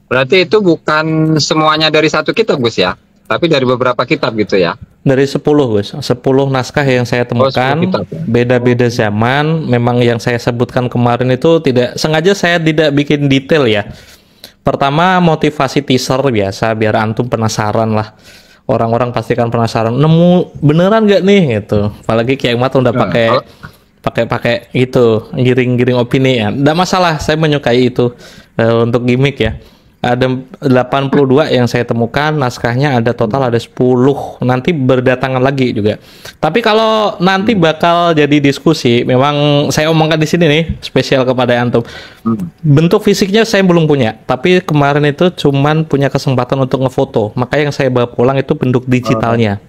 Berarti itu bukan semuanya dari satu kitab Gus ya, tapi dari beberapa kitab gitu ya. Dari 10 Gus, 10 naskah yang saya temukan, beda-beda zaman. Memang yang saya sebutkan kemarin itu sengaja saya tidak bikin detail ya. Pertama motivasi teaser biasa biar antum penasaran lah. Orang-orang pasti kan penasaran, nemu beneran gak nih gitu. Apalagi Kiai Mat udah pakai itu giring opini ya. Nggak masalah, saya menyukai itu untuk gimmick ya. Ada 82 yang saya temukan, naskahnya ada total ada 10. Nanti berdatangan lagi juga. Tapi kalau nanti bakal jadi diskusi, memang saya omongkan di sini nih, spesial kepada antum. Bentuk fisiknya saya belum punya, tapi kemarin itu cuman punya kesempatan untuk ngefoto. Maka yang saya bawa pulang itu bentuk digitalnya.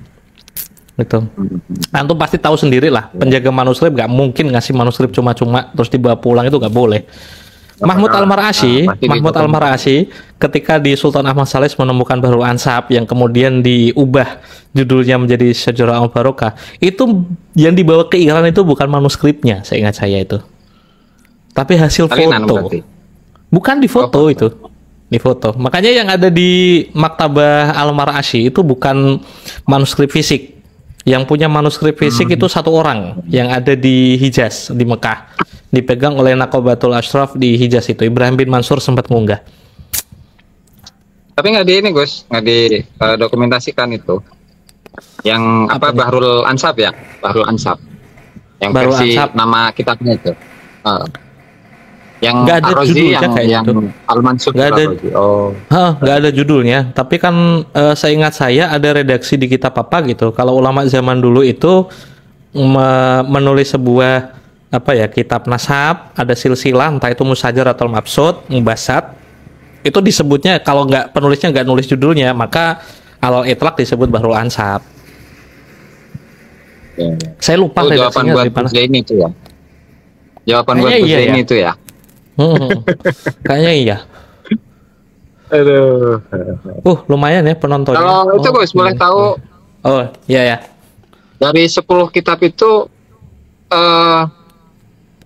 Gitu. Antum pasti tahu sendiri lah, penjaga manuskrip nggak mungkin ngasih manuskrip cuma-cuma terus dibawa pulang, itu nggak boleh. Mahmud Al-Mar'asyi, pasti Mahmud didukung. Al-Mar'asyi ketika di Sultan Ahmad Saleh menemukan Bahrul Ansab yang kemudian diubah judulnya menjadi Syajarah Al-Barokah, itu yang dibawa ke Iran itu bukan manuskripnya, seingat saya itu. Tapi hasil Salinan foto. berarti. Bukan di foto Oh, foto. itu. Di foto. Makanya yang ada di Maktabah Al-Mar'asyi itu bukan manuskrip fisik. Yang punya manuskrip fisik itu satu orang yang ada di Hijaz, di Mekah. Dipegang oleh Naqabatul Ashraf di Hijaz itu. Ibrahim bin Mansur sempat mengunggah. Tapi nggak di ini Gus, nggak di dokumentasikan itu. Yang apa Apanya? Bahrul Ansab ya, Bahrul Ansab. Yang Bahrul versi Ansab. nama kitabnya itu. Yang Nggak ada Ar-Razi, judulnya yang kayaknya yang tuh. Al-Mansur Nggak ada. Ar-Razi. Oh, Nggak ada judulnya. Tapi kan seingat saya ada redaksi di kitab apa gitu. Kalau ulama zaman dulu itu menulis sebuah apa ya, kitab nasab, ada silsilah, entah itu musajar atau mabsud, mubasat, itu disebutnya, kalau nggak penulisnya nggak nulis judulnya, maka alal itlaq disebut Bahrul Ansab. ya. Saya lupa Itu jawaban redaksinya buat dari mana. Gus Zaini itu ya. Jawaban buat Kayaknya Gus iya Zaini ya. itu ya. Kayaknya iya. Aduh. Lumayan ya penontonnya. Kalau itu Gus boleh iya. tahu Oh iya ya. dari 10 kitab itu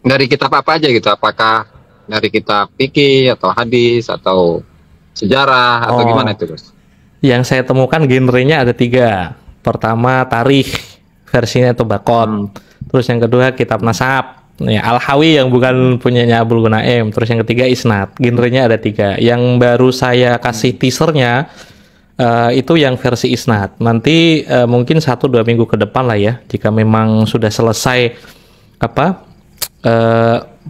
dari kitab apa aja gitu? Apakah dari kitab fikih atau hadis atau sejarah atau Oh. gimana itu Gus? Yang saya temukan genrenya ada 3. Pertama tarikh, versinya itu Bakot. Terus yang kedua kitab nasab, ya, Al-Hawi yang bukan punyanya Abul Gunaim. Terus yang ketiga isnad. Genrenya ada 3. Yang baru saya kasih teasernya itu yang versi isnad. Nanti mungkin 1-2 minggu ke depan lah ya, jika memang sudah selesai apa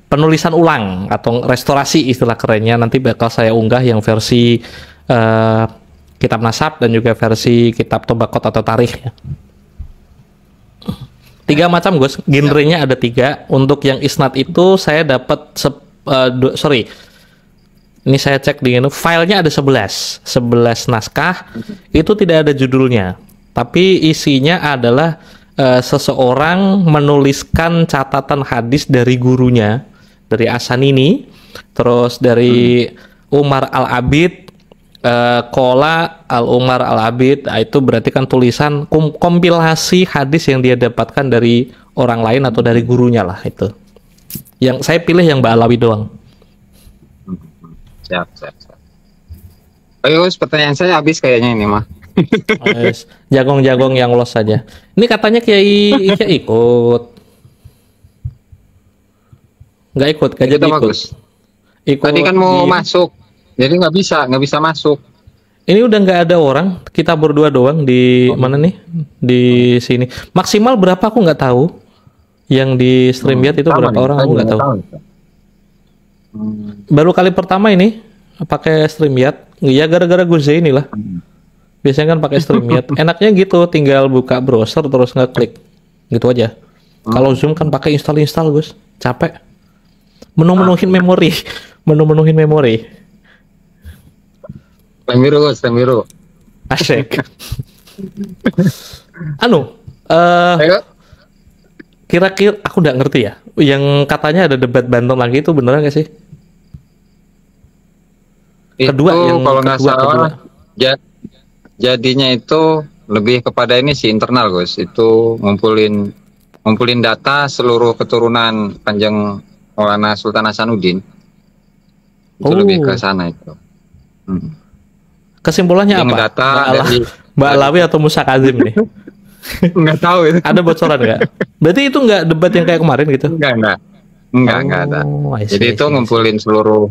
penulisan ulang atau restorasi istilah kerennya, nanti bakal saya unggah yang versi kitab nasab dan juga versi kitab tobakot atau tarikh ya. 3 macam Gus, genrenya ada 3. Untuk yang isnad itu saya dapat ini saya cek di ini, filenya ada 11 naskah, itu tidak ada judulnya, tapi isinya adalah seseorang menuliskan catatan hadis dari gurunya, dari Asanini, terus dari Umar Al-Abid, Kola Al-Umar Al-Abid, itu berarti kan tulisan kompilasi hadis yang dia dapatkan dari orang lain atau dari gurunya lah itu. Yang saya pilih yang Ba'alawi doang. Siap. Oke Gus, pertanyaan saya habis kayaknya ini mah. Jagong-jagong yang los saja. Ini katanya Kiai Isya ikut. Nggak ikut, nggak jadi Itu ikut. bagus. Tadi kan mau masuk, jadi nggak bisa masuk. Ini udah nggak ada orang, kita berdua doang di mana nih? Di sini. Maksimal berapa aku nggak tahu. Yang di StreamYard itu berapa orang aku nggak tahu. Baru kali pertama ini pakai StreamYard. Ya gara-gara Gus ini lah. Biasanya kan pakai StreamYard. Enaknya gitu, tinggal buka browser terus ngeklik. Gitu aja. Kalau Zoom kan pakai install Gus. Capek. Menuhin memori. Menuhin memori. Lem biru Gus, lem biru. Asyik. Ayo. Kira-kira aku nggak ngerti ya. Yang katanya ada debat Banten lagi itu beneran nggak sih? Kedua, itu yang kalau nggak kedua. salah jadinya itu lebih kepada ini sih internal Gus, itu ngumpulin data seluruh keturunan Kanjeng Maulana Sultan Hasanuddin, itu lebih ke sana itu. Kesimpulannya Yang apa? data dari Mbak Alawi atau Musa Kazim nih? nggak tahu itu. Ada bocoran nggak? Berarti itu nggak debat yang kayak kemarin gitu? Enggak ada. Jadi itu ngumpulin seluruh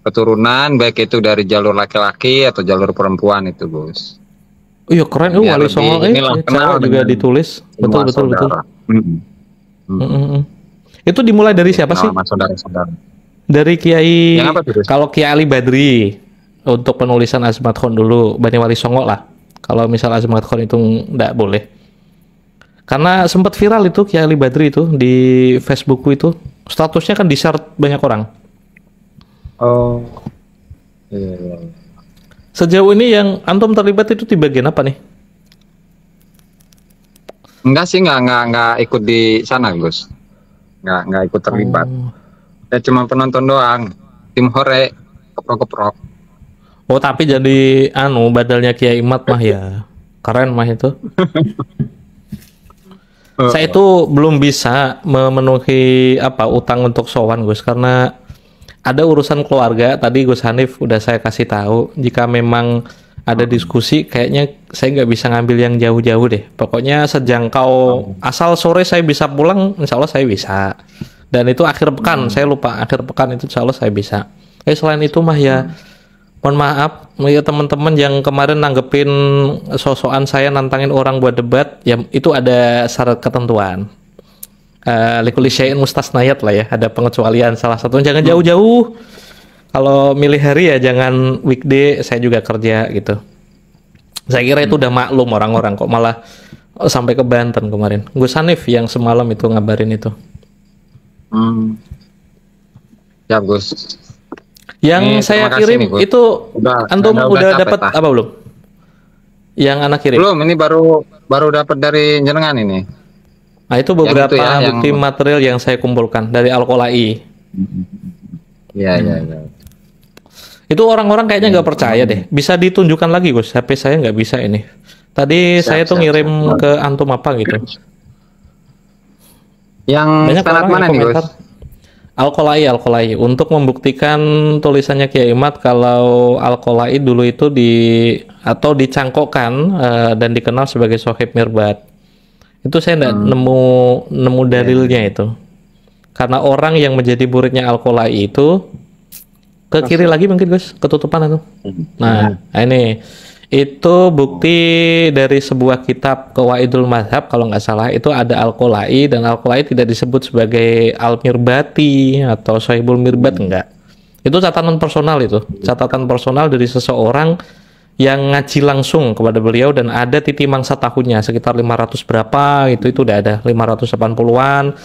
keturunan, baik itu dari jalur laki-laki atau jalur perempuan itu Gus. Oh iya keren, Biar Wali lebih Songo inilah, kenal cewek juga dengan ditulis. Betul. saudara. Itu dimulai dari siapa sih? Sama saudara-saudara. Dari Kiai, Yang apa tuh, Gus? kalau Kiai Ali Badri untuk penulisan Azmat Khan dulu, Bani Wali Songo lah. Kalau misal Azmat Khan itu nggak boleh. Karena sempat viral itu Kiai Ali Badri itu di Facebookku itu, statusnya kan di-share banyak orang. Oh. Iya. Sejauh ini yang antum terlibat itu di bagian apa nih? Enggak sih, enggak ikut di sana, Gus. Enggak ikut terlibat. Ya cuma penonton doang. tim hore keprok-keprok. Oh, tapi jadi badalnya Kiai Imad mah ya. Keren mah itu. Saya itu belum bisa memenuhi utang untuk sowan Gus, karena ada urusan keluarga. Tadi Gus Hanif udah saya kasih tahu, jika memang ada diskusi kayaknya saya nggak bisa ngambil yang jauh-jauh deh. Pokoknya sejangkau, asal sore saya bisa pulang, insya Allah saya bisa. Dan itu akhir pekan, saya lupa akhir pekan itu insya Allah saya bisa. Selain itu mah ya mohon maaf ya teman-teman yang kemarin nanggepin sosokan saya nantangin orang buat debat, ya itu ada syarat ketentuan. Likulli syai'in mustasnayat lah ya, ada pengecualian, salah satunya jangan jauh-jauh. Kalau milih hari ya jangan weekday, saya juga kerja gitu. Saya kira itu udah maklum orang-orang, kok malah sampai ke Banten kemarin. Gus Hanif yang semalam itu ngabarin itu. Ya Gus. Yang ini saya kirim nih, itu antum udah dapat apa belum? Yang anak kirim? Belum, ini baru dapat dari jenengan ini. Nah, itu beberapa bukti material yang saya kumpulkan dari Al-Qolai. Iya. Itu orang-orang kayaknya nggak percaya deh. Bisa ditunjukkan lagi Gus, HP saya nggak bisa ini. Tadi saya tuh ngirim ke antum apa gitu. Yang standar mana nih Gus? Al-Qolai untuk membuktikan tulisannya Kiai Imad kalau Al-Qolai dulu itu dicangkokkan dan dikenal sebagai Sohib Mirbat. Itu saya nggak nemu dalilnya itu. Karena orang yang menjadi muridnya Al-Qolai itu ke kiri lagi mungkin Gus, ketutupan itu. Nah, ini itu bukti dari sebuah kitab Qawaidul Mazhab kalau nggak salah, itu ada Al-Qolai, dan Al-Qolai tidak disebut sebagai Al-Mirbati atau Sohibul Mirbat, enggak. Itu catatan personal dari seseorang yang ngaji langsung kepada beliau, dan ada titi mangsa tahunnya sekitar 500 berapa itu udah ada 580-an.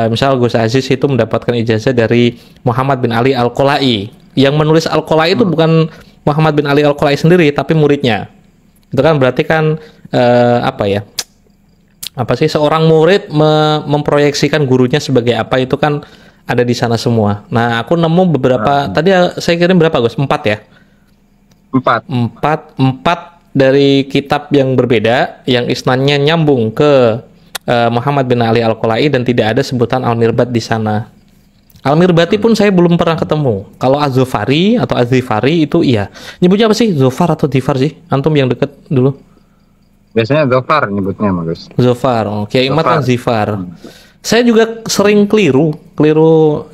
Misal Gus Aziz itu mendapatkan ijazah dari Muhammad bin Ali Al-Qolai. Yang menulis Al-Qolai itu bukan Muhammad bin Ali Al-Qolai sendiri, tapi muridnya. Itu kan berarti kan seorang murid memproyeksikan gurunya sebagai apa, itu kan ada di sana semua. Nah, aku nemu beberapa, tadi saya kirim berapa Gus? 4 ya? 4 dari kitab yang berbeda, yang isnadnya nyambung ke Muhammad bin Ali Al-Qolai, dan tidak ada sebutan Al-Mirbat di sana. Al-Mirbati pun saya belum pernah ketemu. Kalau Az-Zufari atau Az-Zifari itu iya. Nyebutnya apa sih? Zufar atau Zifar sih? Antum yang deket dulu. Biasanya Zufar nyebutnya, Mas. Zufar. Kiai Imad kan Zifar. Saya juga sering keliru.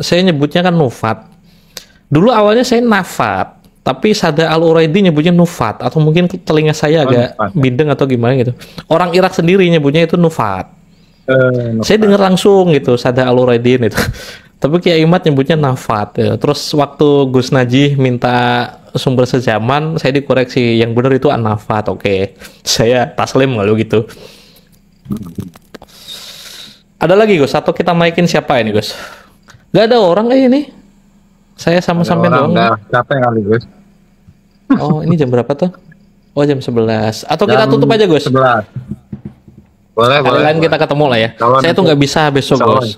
Saya nyebutnya kan Nufat. Dulu awalnya saya Nafat, tapi Sada Al-Uraidi nyebutnya Nufat, atau mungkin telinga saya agak bindeng atau gimana gitu. Orang Irak sendiri nyebutnya itu Nufat. Saya dengar langsung gitu Sada Al-Uraidin itu. Tapi Kiai Imad nyebutnya Nafat ya. Terus waktu Gus Najih minta sumber sejaman, saya dikoreksi, yang benar itu An-Nafat. Oke. Saya taslim kalau gitu. Ada lagi Gus, atau kita naikin siapa ini Gus? Gak ada orang ini. Saya sama-sama doang. Capek kali Gus. Oh, ini jam berapa tuh? Oh, jam 11. Atau kita tutup aja Gus? 11. Boleh. Lain kita ketemu lah ya. Saya tuh nggak bisa besok Gus.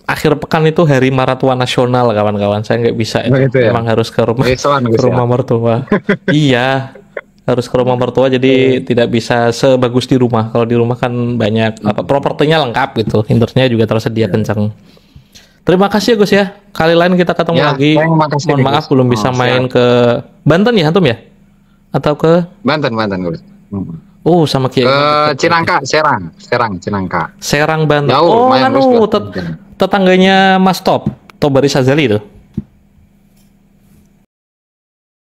Akhir pekan itu hari maratua nasional kawan-kawan, saya nggak bisa, memang harus ke rumah mertua. Iya, harus ke rumah mertua, jadi tidak bisa sebagus di rumah. Kalau di rumah kan banyak propertinya lengkap gitu, internetnya juga tersedia kencang. Terima kasih Gus ya, kali lain kita ketemu lagi. Mohon maaf belum bisa main ke Banten ya antum ya, atau ke Banten Gus. Sama Kiai Cinangka, Serang Cinangka. Serang Banten. Jauh, tetangganya Mas Top Bari Sazali itu.